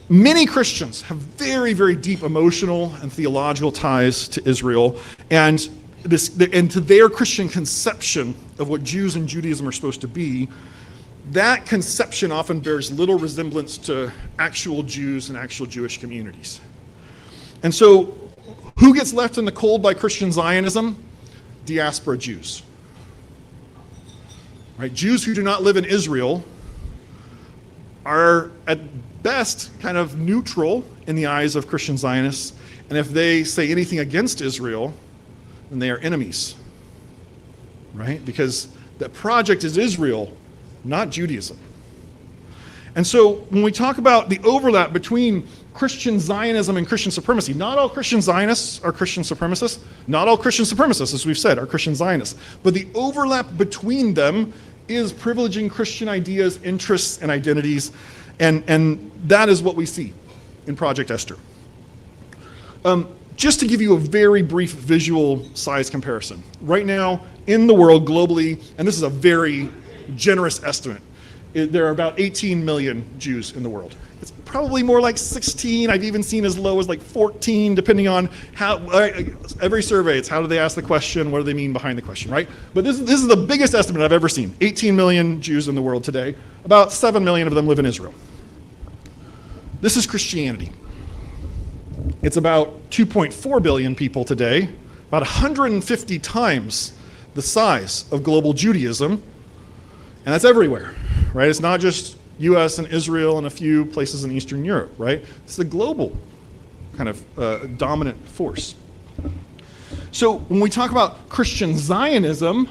Many Christians have very, very deep emotional and theological ties to Israel and to their Christian conception of what Jews and Judaism are supposed to be. That conception often bears little resemblance to actual Jews and actual Jewish communities. And so, who gets left in the cold by Christian Zionism? Diaspora Jews. Right? Jews who do not live in Israel are at best kind of neutral in the eyes of Christian Zionists, and if they say anything against Israel, then they are enemies. Right? Because the project is Israel, not Judaism. And so when we talk about the overlap between Christian Zionism and Christian supremacy, not all Christian Zionists are Christian supremacists. Not all Christian supremacists, as we've said, are Christian Zionists. But the overlap between them is privileging Christian ideas, interests, and identities. And that is what we see in Project Esther. Just to give you a very brief visual size comparison. Right now, in the world globally, and this is a very generous estimate, there are about 18 million Jews in the world. It's probably more like 16. I've even seen as low as like 14, depending on how, every survey, it's how do they ask the question, what do they mean behind the question, right? But this is the biggest estimate I've ever seen. 18 million Jews in the world today. About 7 million of them live in Israel. This is Christianity. It's about 2.4 billion people today, about 150 times the size of global Judaism, and that's everywhere, right? It's not just US and Israel and a few places in Eastern Europe, right? It's the global kind of dominant force. So when we talk about Christian Zionism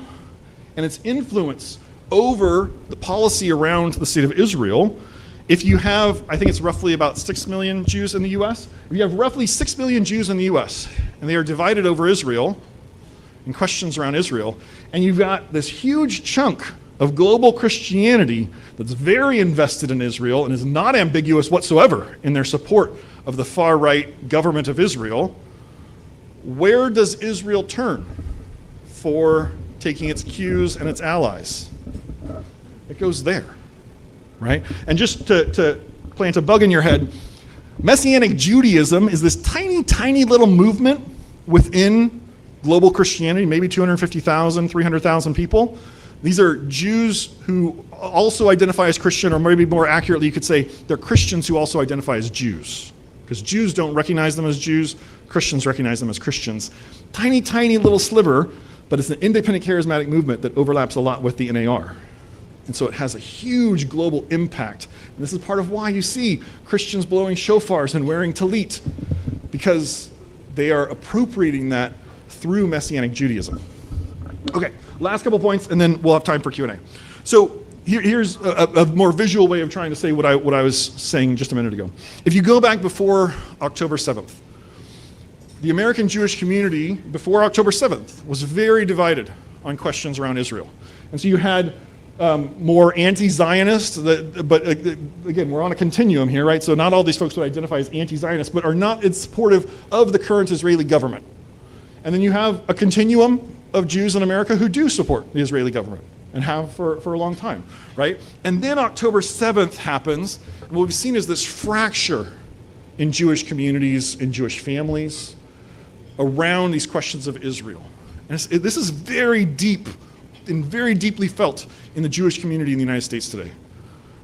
and its influence over the policy around the state of Israel, if you have, I think it's roughly about 6 million Jews in the US, if you have roughly 6 million Jews in the US, and they are divided over Israel, and questions around Israel, and you've got this huge chunk of global Christianity that's very invested in Israel and is not ambiguous whatsoever in their support of the far-right government of Israel, where does Israel turn for taking its cues and its allies? It goes there, right? And just to plant a bug in your head, Messianic Judaism is this tiny, tiny little movement within global Christianity, maybe 250,000, 300,000 people. These are Jews who also identify as Christian, or maybe more accurately, you could say they're Christians who also identify as Jews. Because Jews don't recognize them as Jews, Christians recognize them as Christians. Tiny, tiny little sliver, but it's an independent charismatic movement that overlaps a lot with the NAR. And so it has a huge global impact. And this is part of why you see Christians blowing shofars and wearing tallit, because they are appropriating that through Messianic Judaism. Okay, last couple points, and then we'll have time for Q&A. So here's a more visual way of trying to say what I was saying just a minute ago. If you go back before October 7th, the American Jewish community before October 7th was very divided on questions around Israel. And so you had more anti-Zionist, but again, we're on a continuum here, right? So not all these folks would identify as anti-Zionist, but are not in supportive of the current Israeli government. And then you have a continuum of Jews in America who do support the Israeli government and have for a long time, right? And then October 7th happens, and what we've seen is this fracture in Jewish communities, in Jewish families, around these questions of Israel. And this is very deep and very deeply felt in the Jewish community in the United States today.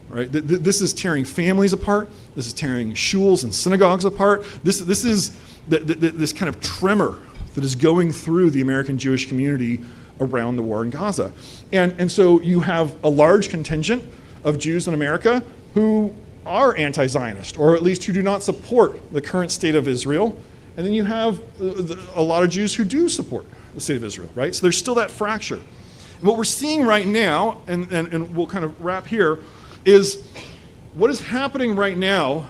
Right? This is tearing families apart. This is tearing shuls and synagogues apart. This is this kind of tremor that is going through the American Jewish community around the war in Gaza. And so you have a large contingent of Jews in America who are anti-Zionist, or at least who do not support the current state of Israel. And then you have a lot of Jews who do support the state of Israel, right? So there's still that fracture. And what we're seeing right now, and we'll kind of wrap here, is what is happening right now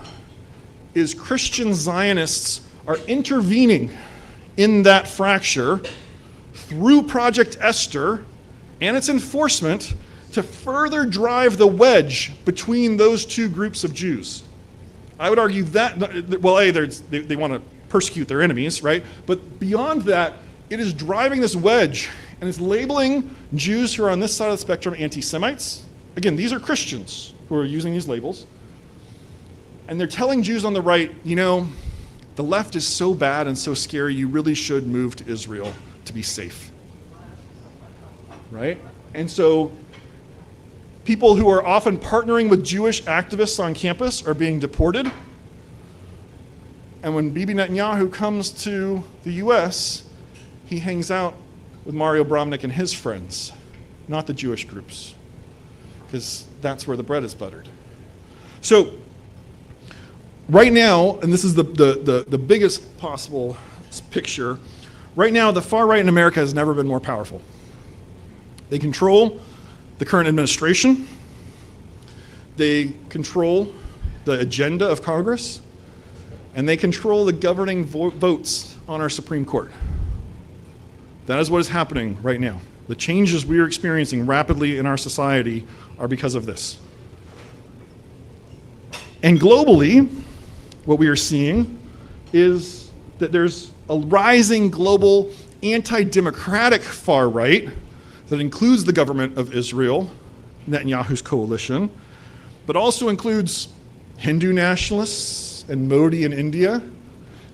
is Christian Zionists are intervening in that fracture through Project Esther and its enforcement to further drive the wedge between those two groups of Jews. I would argue that, well, they want to persecute their enemies, right? But beyond that, it is driving this wedge and it's labeling Jews who are on this side of the spectrum anti-Semites. Again, these are Christians who are using these labels. And they're telling Jews on the right, you know, the left is so bad and so scary, you really should move to Israel to be safe. Right? And so people who are often partnering with Jewish activists on campus are being deported. And when Bibi Netanyahu comes to the US, he hangs out with Mario Bramnik and his friends, not the Jewish groups, because that's where the bread is buttered. So right now, and this is the biggest possible picture, right now the far right in America has never been more powerful. They control the current administration. They control the agenda of Congress. And they control the governing votes on our Supreme Court. That is what is happening right now. The changes we are experiencing rapidly in our society are because of this. And globally, what we are seeing is that there's a rising global anti-democratic far right that includes the government of Israel, Netanyahu's coalition, but also includes Hindu nationalists and Modi in India,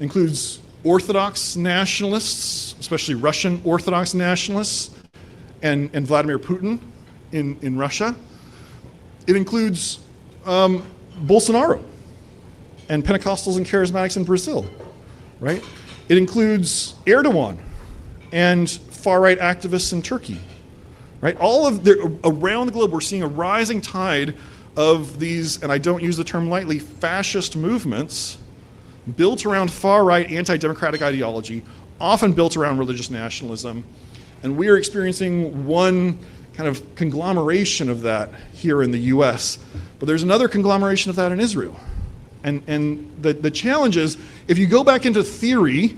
includes Orthodox nationalists, especially Russian Orthodox nationalists, and Vladimir Putin in Russia. It includes Bolsonaro and Pentecostals and Charismatics in Brazil, right? It includes Erdogan and far-right activists in Turkey, right? Around the globe, we're seeing a rising tide of these, and I don't use the term lightly, fascist movements built around far-right anti-democratic ideology, often built around religious nationalism. And we are experiencing one kind of conglomeration of that here in the US. But there's another conglomeration of that in Israel. And the challenge is, if you go back into theory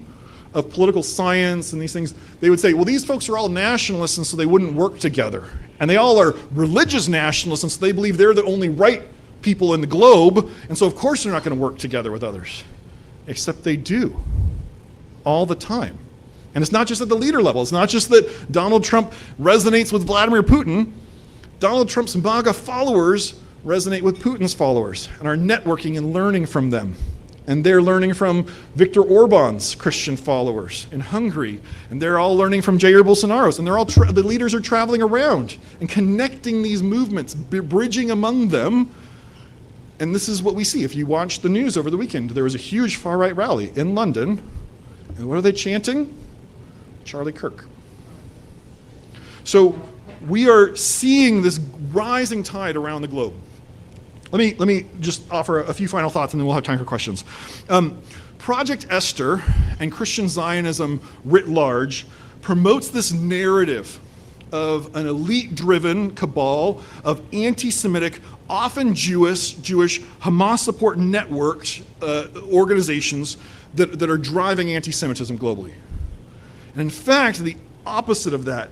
of political science and these things, they would say, well, these folks are all nationalists and so they wouldn't work together. And they all are religious nationalists and so they believe they're the only right people in the globe, and so of course they're not going to work together with others. Except they do, all the time. And it's not just at the leader level. It's not just that Donald Trump resonates with Vladimir Putin. Donald Trump's MAGA followers resonate with Putin's followers and are networking and learning from them. And they're learning from Viktor Orban's Christian followers in Hungary. And they're all learning from Jair Bolsonaro's. And they're all the leaders are traveling around and connecting these movements, bridging among them. And this is what we see. If you watched the news over the weekend, there was a huge far-right rally in London. And what are they chanting? Charlie Kirk. So we are seeing this rising tide around the globe. Let me just offer a few final thoughts and then we'll have time for questions. Project Esther and Christian Zionism writ large promotes this narrative of an elite-driven cabal of anti-Semitic, often Jewish Hamas support networked organizations that are driving anti-Semitism globally. And in fact, the opposite of that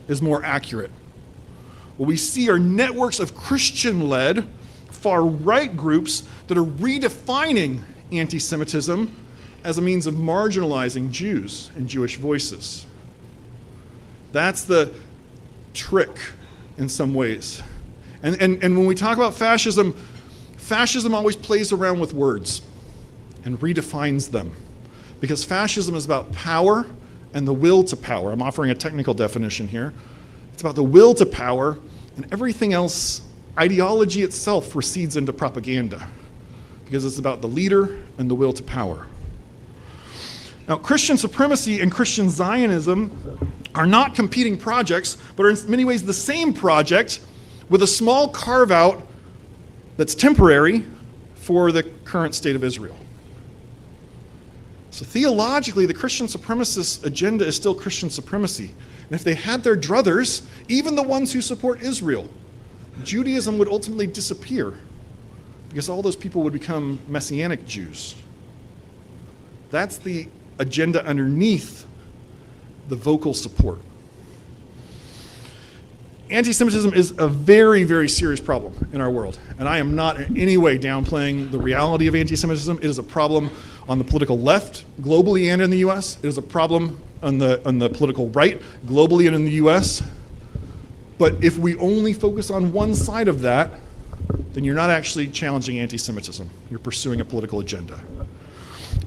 is more accurate. What we see are networks of Christian-led far-right groups that are redefining anti-Semitism as a means of marginalizing Jews and Jewish voices. That's the trick in some ways. And when we talk about fascism, fascism always plays around with words and redefines them. Because fascism is about power and the will to power. I'm offering a technical definition here. It's about the will to power, and everything else, ideology itself, recedes into propaganda because it's about the leader and the will to power. Now, Christian supremacy and Christian Zionism are not competing projects, but are in many ways the same project with a small carve-out that's temporary for the current state of Israel. So theologically, the Christian supremacist agenda is still Christian supremacy. And if they had their druthers, even the ones who support Israel, Judaism would ultimately disappear because all those people would become Messianic Jews. That's the agenda underneath the vocal support. Anti-Semitism is a very, very serious problem in our world, and I am not in any way downplaying the reality of anti-Semitism. It is a problem on the political left, globally and in the US. It is a problem on the political right, globally and in the US. But if we only focus on one side of that, then you're not actually challenging anti-Semitism. You're pursuing a political agenda.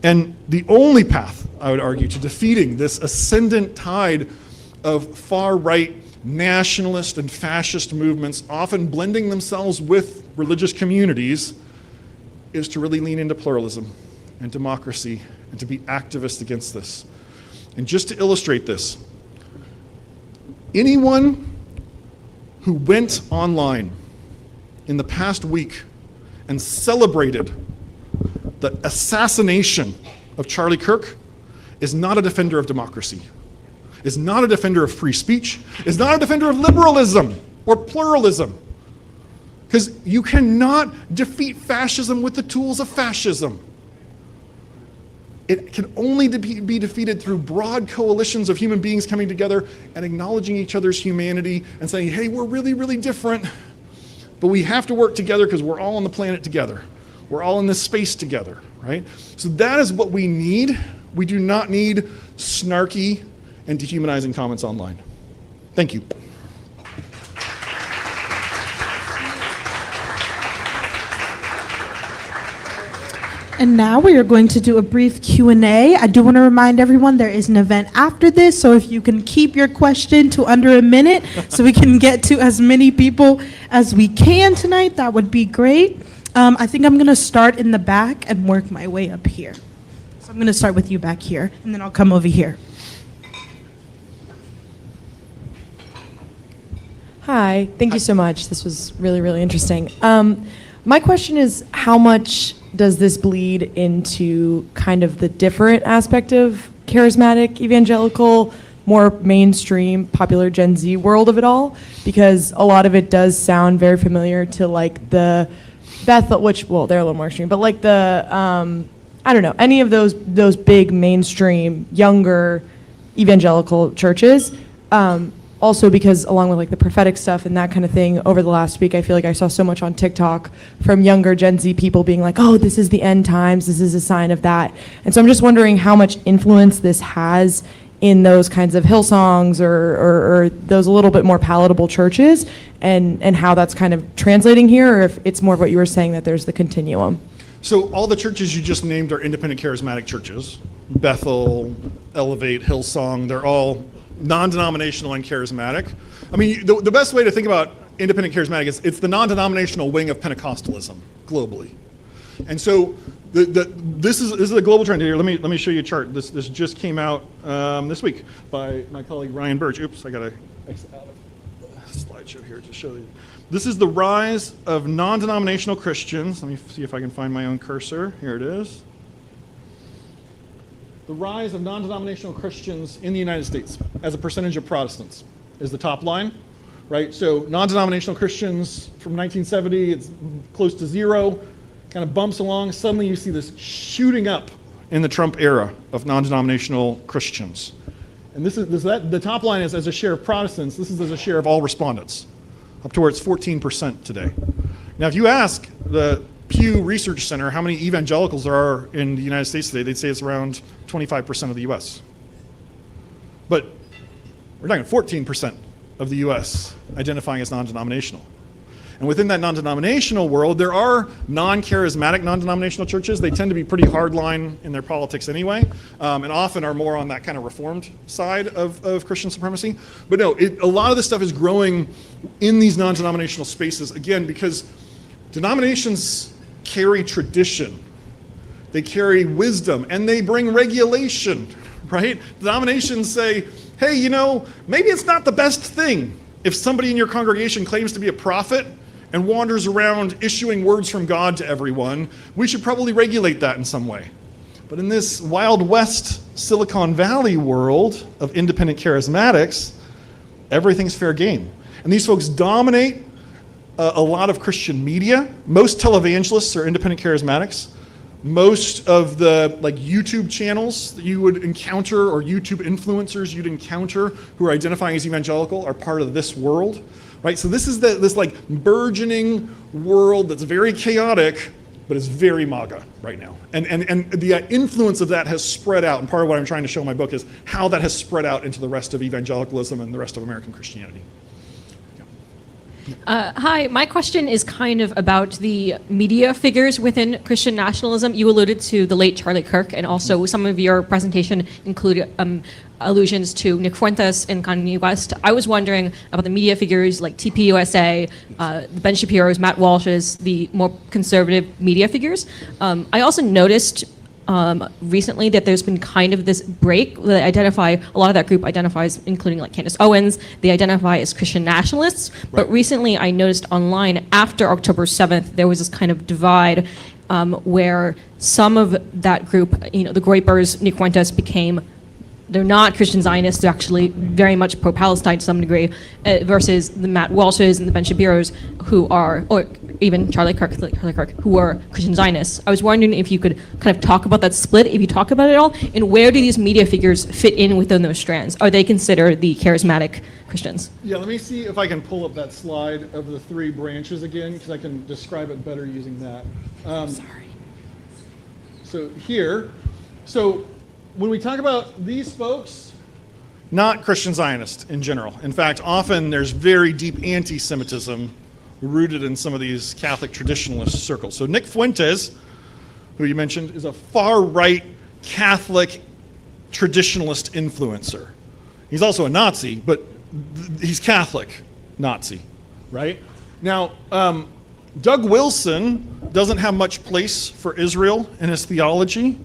And the only path, I would argue, to defeating this ascendant tide of far-right nationalist and fascist movements, often blending themselves with religious communities, is to really lean into pluralism and democracy and to be activists against this. And just to illustrate this, anyone who went online in the past week and celebrated the assassination of Charlie Kirk is not a defender of democracy, is not a defender of free speech, is not a defender of liberalism or pluralism. Because you cannot defeat fascism with the tools of fascism. It can only be defeated through broad coalitions of human beings coming together and acknowledging each other's humanity and saying, hey, we're really, really different, but we have to work together because we're all on the planet together. We're all in this space together, right? So that is what we need. We do not need snarky and dehumanizing comments online. Thank you. And now we are going to do a brief Q&A. I do want to remind everyone there is an event after this, so if you can keep your question to under a minute so we can get to as many people as we can tonight, that would be great. I think I'm going to start in the back and work my way up here. So I'm going to start with you back here, and then I'll come over here. Hi, thank you so much. This was really, really interesting. My question is, how much does this bleed into kind of the different aspect of charismatic, evangelical, more mainstream, popular Gen Z world of it all? Because a lot of it does sound very familiar to like the Bethel, which, well, they're a little more extreme, but like the, I don't know, any of those big mainstream, younger evangelical churches. Also because along with like the prophetic stuff and that kind of thing over the last week, I feel like I saw so much on TikTok from younger Gen Z people being like, oh, this is the end times, this is a sign of that. And so I'm just wondering how much influence this has in those kinds of Hillsongs or those a little bit more palatable churches and how that's kind of translating here, or if it's more of what you were saying, that there's the continuum. So all the churches you just named are independent charismatic churches. Bethel, Elevate, Hillsong, they're all non-denominational and charismatic. I mean, the best way to think about independent charismatic is it's the non-denominational wing of Pentecostalism globally. And so this is a global trend here. Let me show you a chart. This just came out this week by my colleague Ryan Birch. Oops, I got to exit out of the slideshow here to show you. This is the rise of non-denominational Christians. Let me see if I can find my own cursor. Here it is. The rise of non-denominational Christians in the United States as a percentage of Protestants is the top line, right? So non-denominational Christians from 1970, it's close to zero, kind of bumps along. Suddenly you see this shooting up in the Trump era of non-denominational Christians. And the top line is as a share of Protestants, this is as a share of all respondents, up towards 14% today. Now, if you ask the Pew Research Center how many evangelicals there are in the United States today, they'd say it's around 25% of the US. But we're talking 14% of the US identifying as non-denominational. And within that non-denominational world, there are non-charismatic non-denominational churches. They tend to be pretty hardline in their politics anyway, and often are more on that kind of reformed side of Christian supremacy. But no, a lot of this stuff is growing in these non-denominational spaces, again, because denominations carry tradition. They carry wisdom, and they bring regulation, right? Denominations say, hey, you know, maybe it's not the best thing if somebody in your congregation claims to be a prophet and wanders around issuing words from God to everyone. We should probably regulate that in some way. But in this Wild West Silicon Valley world of independent charismatics, everything's fair game. And these folks dominate a lot of Christian media. Most televangelists are independent charismatics. Most of the YouTube channels that you would encounter, or YouTube influencers you'd encounter who are identifying as evangelical, are part of this world, right? So this is this burgeoning world that's very chaotic, but is very MAGA right now. And the influence of that has spread out, and part of what I'm trying to show in my book is how that has spread out into the rest of evangelicalism and the rest of American Christianity. Hi, my question is kind of about the media figures within Christian nationalism. You alluded to the late Charlie Kirk, and also some of your presentation included allusions to Nick Fuentes and Kanye West. I was wondering about the media figures like TPUSA, Ben Shapiro's, Matt Walsh's, the more conservative media figures. I also noticed recently that there's been kind of this break that a lot of that group identifies, including like Candace Owens, they identify as Christian nationalists. Right. But recently I noticed online after October 7th, there was this kind of divide where some of that group, the Groypers, Nick Fuentes, they're not Christian Zionists, they're actually very much pro-Palestine to some degree, versus the Matt Walshes and the Ben Shapiros, who are, or even Charlie Kirk, who are Christian Zionists. I was wondering if you could kind of talk about that split, if you talk about it at all, and where do these media figures fit in within those strands? Are they considered the charismatic Christians? Yeah, let me see if I can pull up that slide of the three branches again, because I can describe it better using that. Sorry. So here, when we talk about these folks, not Christian Zionists in general. In fact, often there's very deep anti-Semitism rooted in some of these Catholic traditionalist circles. So Nick Fuentes, who you mentioned, is a far-right Catholic traditionalist influencer. He's also a Nazi, but he's Catholic Nazi, right? Now, Doug Wilson doesn't have much place for Israel in his theology.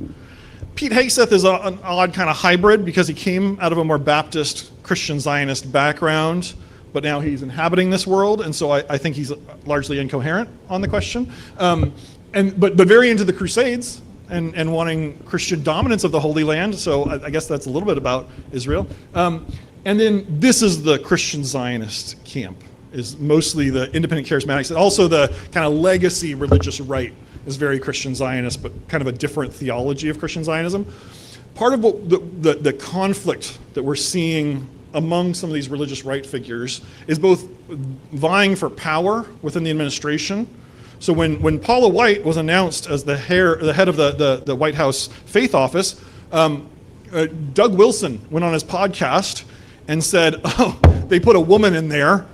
Pete Hegseth is an odd kind of hybrid because he came out of a more Baptist Christian Zionist background, but now he's inhabiting this world, and so I think he's largely incoherent on the question. But very into the Crusades and wanting Christian dominance of the Holy Land, so I guess that's a little bit about Israel. And then this is the Christian Zionist camp, is mostly the independent charismatics, and also the kind of legacy religious right is very Christian Zionist, but kind of a different theology of Christian Zionism. Part of what the conflict that we're seeing among some of these religious right figures is both vying for power within the administration. So when Paula White was announced as the head of the White House Faith Office, Doug Wilson went on his podcast and said, oh, they put a woman in there,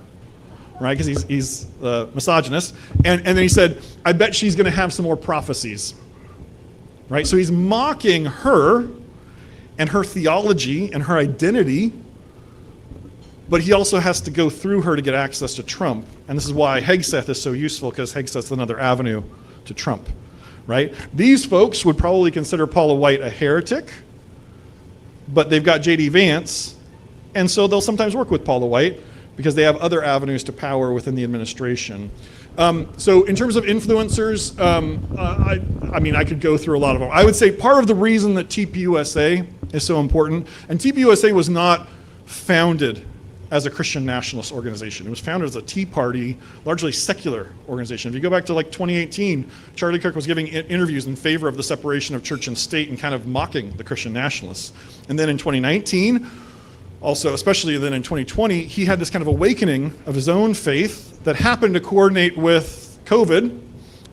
right, because he's a misogynist, and then he said, I bet she's going to have some more prophecies, right? So he's mocking her and her theology and her identity, but he also has to go through her to get access to Trump, and this is why Hegseth is so useful, because Hegseth's another avenue to Trump, right? These folks would probably consider Paula White a heretic, but they've got J.D. Vance, and so they'll sometimes work with Paula White, because they have other avenues to power within the administration. So in terms of influencers, I could go through a lot of them. I would say part of the reason that TPUSA is so important, and TPUSA was not founded as a Christian nationalist organization. It was founded as a Tea Party, largely secular organization. If you go back to 2018, Charlie Kirk was giving interviews in favor of the separation of church and state and kind of mocking the Christian nationalists. And then in 2019, also, especially then in 2020, he had this kind of awakening of his own faith that happened to coordinate with COVID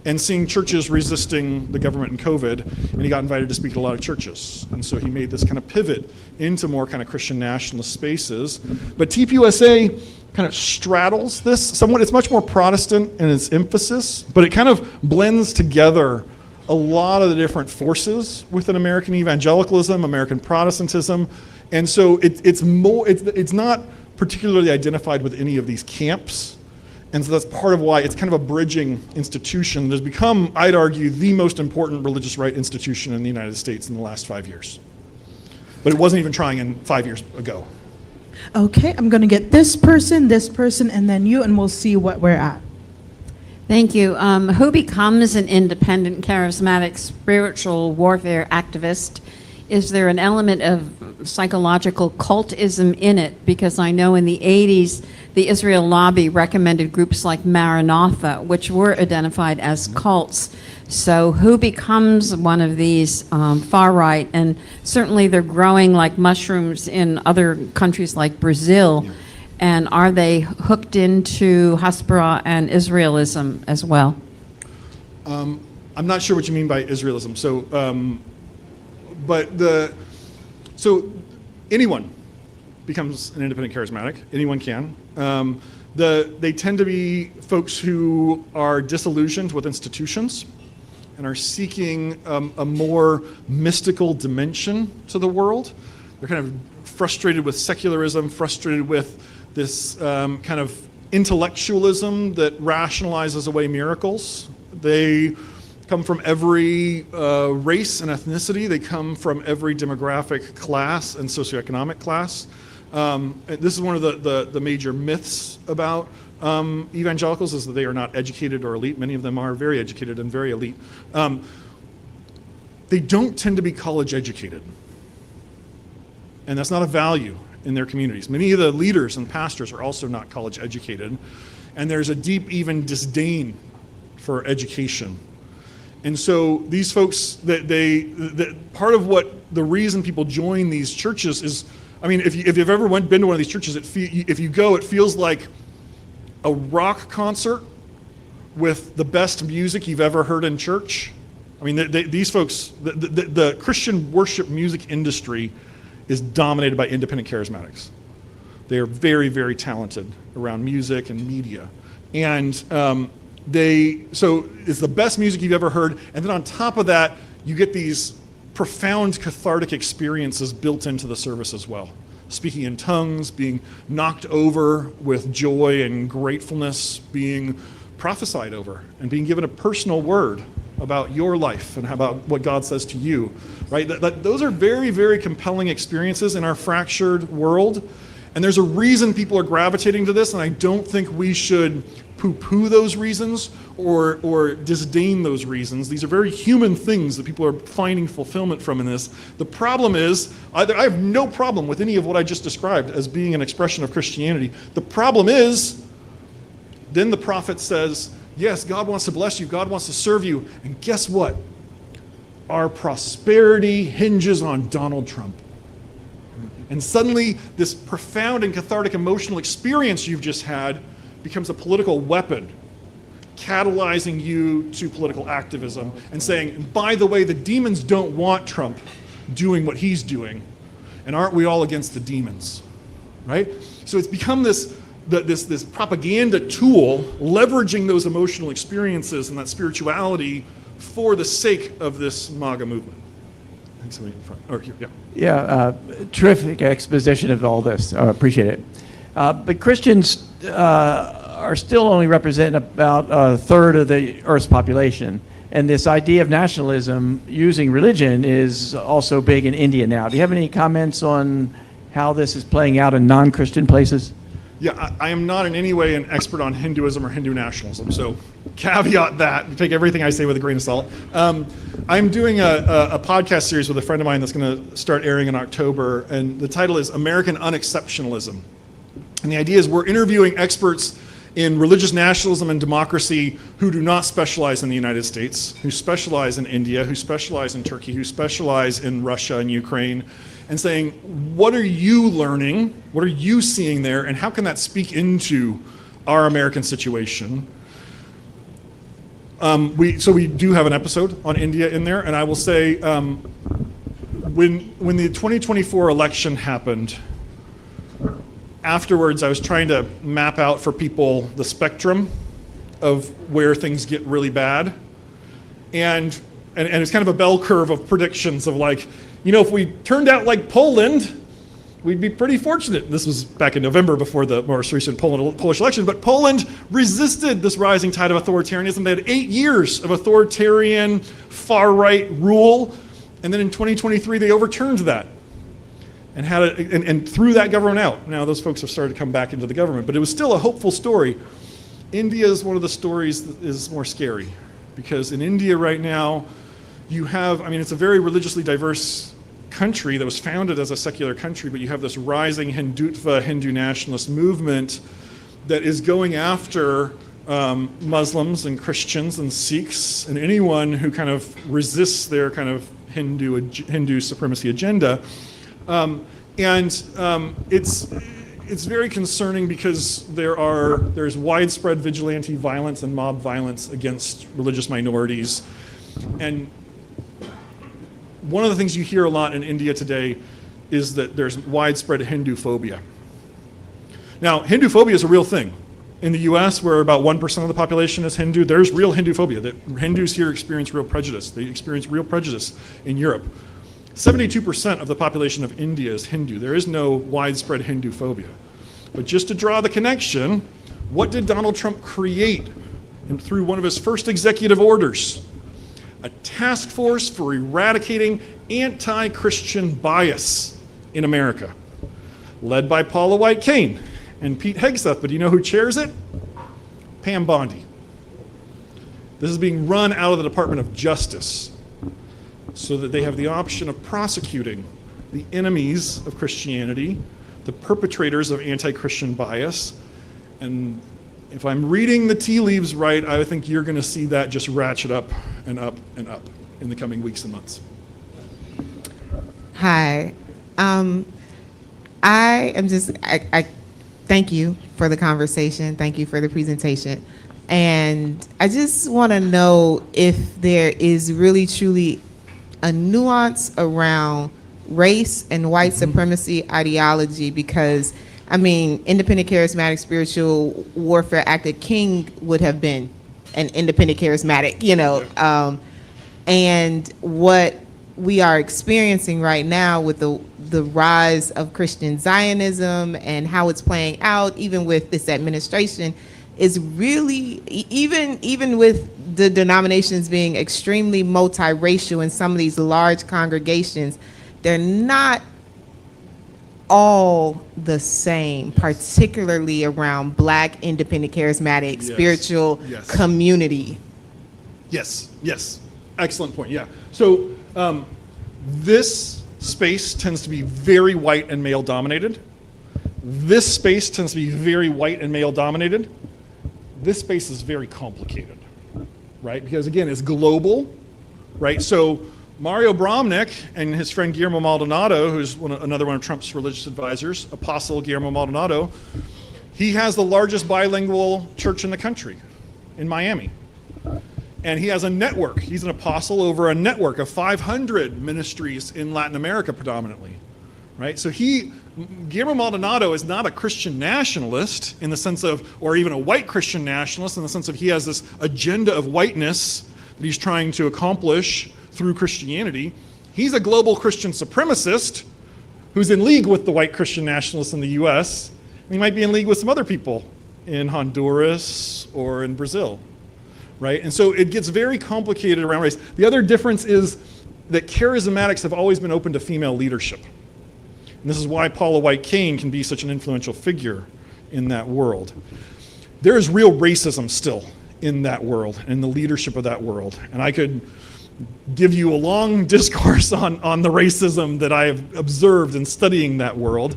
and seeing churches resisting the government in COVID, and he got invited to speak at a lot of churches. And so he made this kind of pivot into more kind of Christian nationalist spaces. But TPUSA kind of straddles this somewhat. It's much more Protestant in its emphasis, but it kind of blends together a lot of the different forces within American evangelicalism, American Protestantism, and so it's not particularly identified with any of these camps, and so that's part of why it's kind of a bridging institution that has become, I'd argue, the most important religious right institution in the United States in the last 5 years. But it wasn't even trying in 5 years ago. Okay, I'm going to get this person, and then you, and we'll see what we're at. Thank you. Who becomes an independent, charismatic, spiritual warfare activist? Is there an element of psychological cultism in it? Because I know in the 80s, the Israel lobby recommended groups like Maranatha, which were identified as cults. So who becomes one of these far right? And certainly they're growing like mushrooms in other countries like Brazil. Yeah. And are they hooked into Hasbara and Israelism as well? I'm not sure what you mean by Israelism. So anyone becomes an independent charismatic. Anyone can. They tend to be folks who are disillusioned with institutions and are seeking a more mystical dimension to the world. They're kind of frustrated with secularism, frustrated with this kind of intellectualism that rationalizes away miracles. They come from every race and ethnicity. They come from every demographic class and socioeconomic class. This is one of the major myths about evangelicals, is that they are not educated or elite. Many of them are very educated and very elite. They don't tend to be college educated. And that's not a value in their communities. Many of the leaders and pastors are also not college educated. And there's a deep even disdain for education. And so these folks, that part of what the reason people join these churches is, I mean, if you've ever been to one of these churches, if you go, it feels like a rock concert with the best music you've ever heard in church. I mean, these folks, the Christian worship music industry is dominated by independent charismatics. They are very, very talented around music and media. And so it's the best music you've ever heard. And then on top of that, you get these profound cathartic experiences built into the service as well. Speaking in tongues, being knocked over with joy and gratefulness, being prophesied over, and being given a personal word about your life and about what God says to you, right? Those are very, very compelling experiences in our fractured world. And there's a reason people are gravitating to this, and I don't think we should poo-poo those reasons or disdain those reasons. These are very human things that people are finding fulfillment from in this. The problem is, I have no problem with any of what I just described as being an expression of Christianity. The problem is, then the prophet says, yes, God wants to bless you, God wants to serve you, and guess what? Our prosperity hinges on Donald Trump. And suddenly, this profound and cathartic emotional experience you've just had becomes a political weapon, catalyzing you to political activism and saying, by the way, the demons don't want Trump doing what he's doing, and aren't we all against the demons, right? So it's become this propaganda tool, leveraging those emotional experiences and that spirituality for the sake of this MAGA movement. I think somebody in front, or here, yeah. Yeah, terrific exposition of all this. Appreciate it. But Christians are still only representing about a third of the Earth's population. And this idea of nationalism using religion is also big in India now. Do you have any comments on how this is playing out in non-Christian places? Yeah, I am not in any way an expert on Hinduism or Hindu nationalism, so caveat that. Take everything I say with a grain of salt. I'm doing a podcast series with a friend of mine that's going to start airing in October, and the title is American Unexceptionalism. And the idea is we're interviewing experts in religious nationalism and democracy who do not specialize in the United States, who specialize in India, who specialize in Turkey, who specialize in Russia and Ukraine, and saying, what are you learning? What are you seeing there? And how can that speak into our American situation? So we do have an episode on India in there, and I will say, when the 2024 election happened, afterwards I was trying to map out for people the spectrum of where things get really bad. And it's kind of a bell curve of predictions of like, if we turned out like Poland, we'd be pretty fortunate. This was back in November before the most recent Polish election, but Poland resisted this rising tide of authoritarianism. They had 8 years of authoritarian far-right rule, and then in 2023 they overturned that and and threw that government out. Now those folks have started to come back into the government, but it was still a hopeful story. India is one of the stories that is more scary, because in India right now you have, it's a very religiously diverse country that was founded as a secular country, but you have this rising Hindutva, Hindu nationalist movement that is going after Muslims and Christians and Sikhs and anyone who kind of resists their kind of Hindu supremacy agenda. It's very concerning because there's widespread vigilante violence and mob violence against religious minorities. And one of the things you hear a lot in India today is that there's widespread Hindu phobia. Now, Hindu phobia is a real thing. In the US, where about 1% of the population is Hindu, there's real Hindu phobia. That Hindus here experience real prejudice. They experience real prejudice in Europe. 72% of the population of India is Hindu. There is no widespread Hindu phobia. But just to draw the connection, what did Donald Trump create through one of his first executive orders? A task force for eradicating anti-Christian bias in America, led by Paula White-Cain and Pete Hegseth. But do you know who chairs it? Pam Bondi. This is being run out of the Department of Justice so that they have the option of prosecuting the enemies of Christianity, the perpetrators of anti-Christian bias. And if I'm reading the tea leaves right, I think you're going to see that just ratchet up and up and up in the coming weeks and months. Hi. I thank you for the conversation. Thank you for the presentation. And I just want to know if there is really truly a nuance around race and white supremacy ideology, because independent charismatic spiritual warfare actor King would have been an independent charismatic, and what we are experiencing right now with the rise of Christian Zionism and how it's playing out, even with this administration, is really, even with the denominations being extremely multiracial in some of these large congregations, they're not all the same, particularly around Black independent charismatic spiritual community. Yes. Excellent point. Yeah. So this space tends to be very white and male dominated. This space tends to be very white and male dominated. This space is very complicated, right? Because again, it's global, right? So Mario Bromnick and his friend Guillermo Maldonado, who's another one of Trump's religious advisors, Apostle Guillermo Maldonado, he has the largest bilingual church in the country, in Miami. And he has a network. He's an apostle over a network of 500 ministries in Latin America predominantly, right? So Guillermo Maldonado is not a Christian nationalist in the sense of, or even a white Christian nationalist in the sense of he has this agenda of whiteness that he's trying to accomplish through Christianity. He's a global Christian supremacist who's in league with the white Christian nationalists in the US. And he might be in league with some other people in Honduras or in Brazil, right? And so it gets very complicated around race. The other difference is that charismatics have always been open to female leadership. And this is why Paula White-Cain can be such an influential figure in that world. There is real racism still in that world, in the leadership of that world. And I could give you a long discourse on the racism that I have observed in studying that world.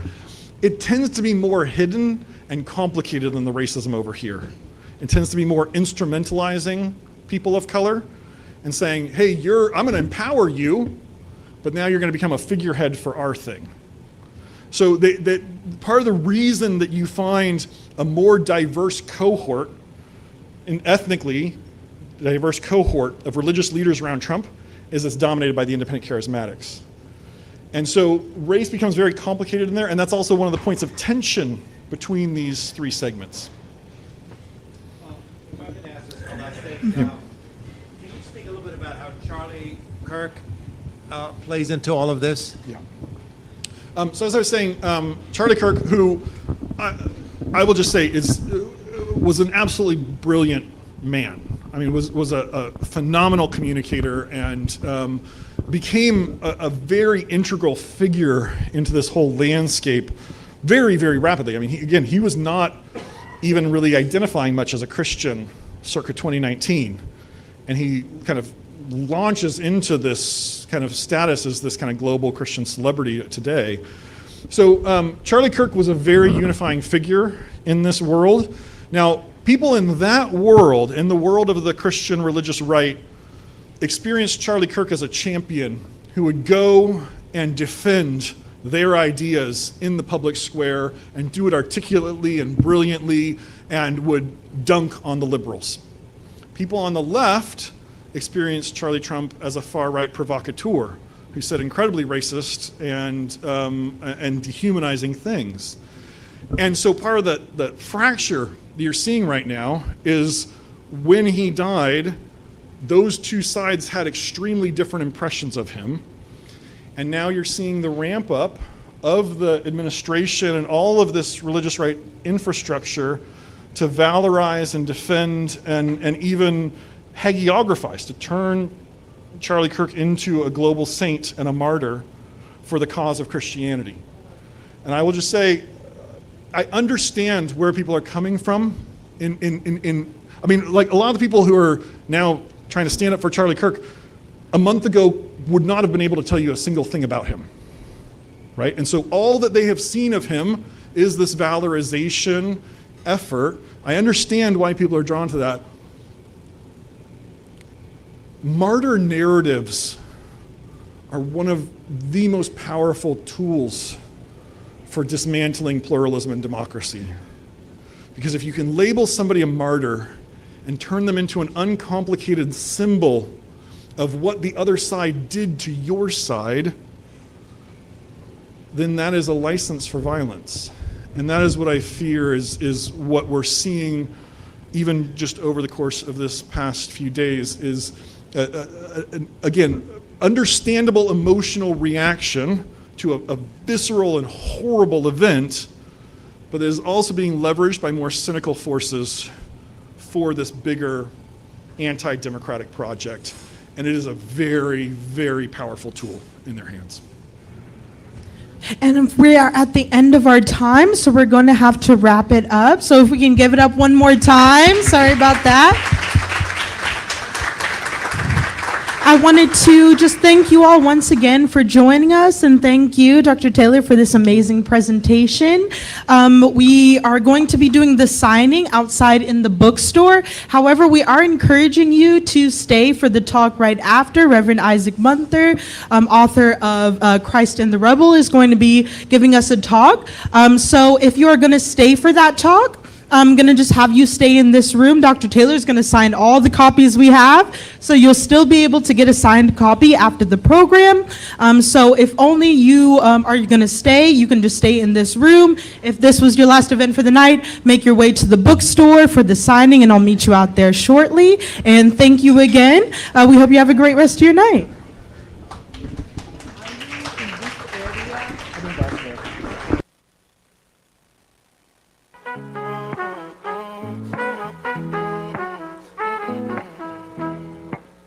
It tends to be more hidden and complicated than the racism over here. It tends to be more instrumentalizing people of color and saying, hey, I'm going to empower you, but now you're going to become a figurehead for our thing. So part of the reason that you find a more diverse cohort, ethnically diverse cohort of religious leaders around Trump is it's dominated by the independent charismatics. And so race becomes very complicated in there, and that's also one of the points of tension between these three segments. If I can ask this one last thing, can you speak a little bit about how Charlie Kirk plays into all of this? Yeah. So as I was saying, Charlie Kirk, who I will just say was an absolutely brilliant man. I mean, was a phenomenal communicator and became a very integral figure into this whole landscape very, very rapidly. I mean, he was not even really identifying much as a Christian circa 2019. And he kind of launches into this kind of status as this kind of global Christian celebrity today. So Charlie Kirk was a very unifying figure in this world. Now, people in that world, in the world of the Christian religious right, experienced Charlie Kirk as a champion who would go and defend their ideas in the public square and do it articulately and brilliantly and would dunk on the liberals. People on the left experienced Charlie Trump as a far-right provocateur who said incredibly racist and dehumanizing things. And so part of the fracture that you're seeing right now is when he died, those two sides had extremely different impressions of him. And now you're seeing the ramp up of the administration and all of this religious right infrastructure to valorize and defend and even hagiographize, to turn Charlie Kirk into a global saint and a martyr for the cause of Christianity. And I will just say, I understand where people are coming from I mean, like a lot of the people who are now trying to stand up for Charlie Kirk a month ago would not have been able to tell you a single thing about him, right? And so all that they have seen of him is this valorization effort. I understand why people are drawn to that. Martyr narratives are one of the most powerful tools for dismantling pluralism and democracy. Because if you can label somebody a martyr and turn them into an uncomplicated symbol of what the other side did to your side, then that is a license for violence. And that is what I fear is what we're seeing even just over the course of this past few days is, again, understandable emotional reaction to a visceral and horrible event, but it is also being leveraged by more cynical forces for this bigger anti-democratic project. And it is a very, very powerful tool in their hands. And we are at the end of our time, so we're going to have to wrap it up. So if we can give it up one more time. Sorry about that. I wanted to just thank you all once again for joining us, and thank you, Dr. Taylor, for this amazing presentation. We are going to be doing the signing outside in the bookstore. However, we are encouraging you to stay for the talk right after. Reverend Isaac Munther, author of Christ and the Rebel, is going to be giving us a talk. So if you are going to stay for that talk, I'm going to just have you stay in this room. Dr. Taylor is going to sign all the copies we have, so you'll still be able to get a signed copy after the program. So if only you are going to stay, you can just stay in this room. If this was your last event for the night, make your way to the bookstore for the signing, and I'll meet you out there shortly. And thank you again. We hope you have a great rest of your night.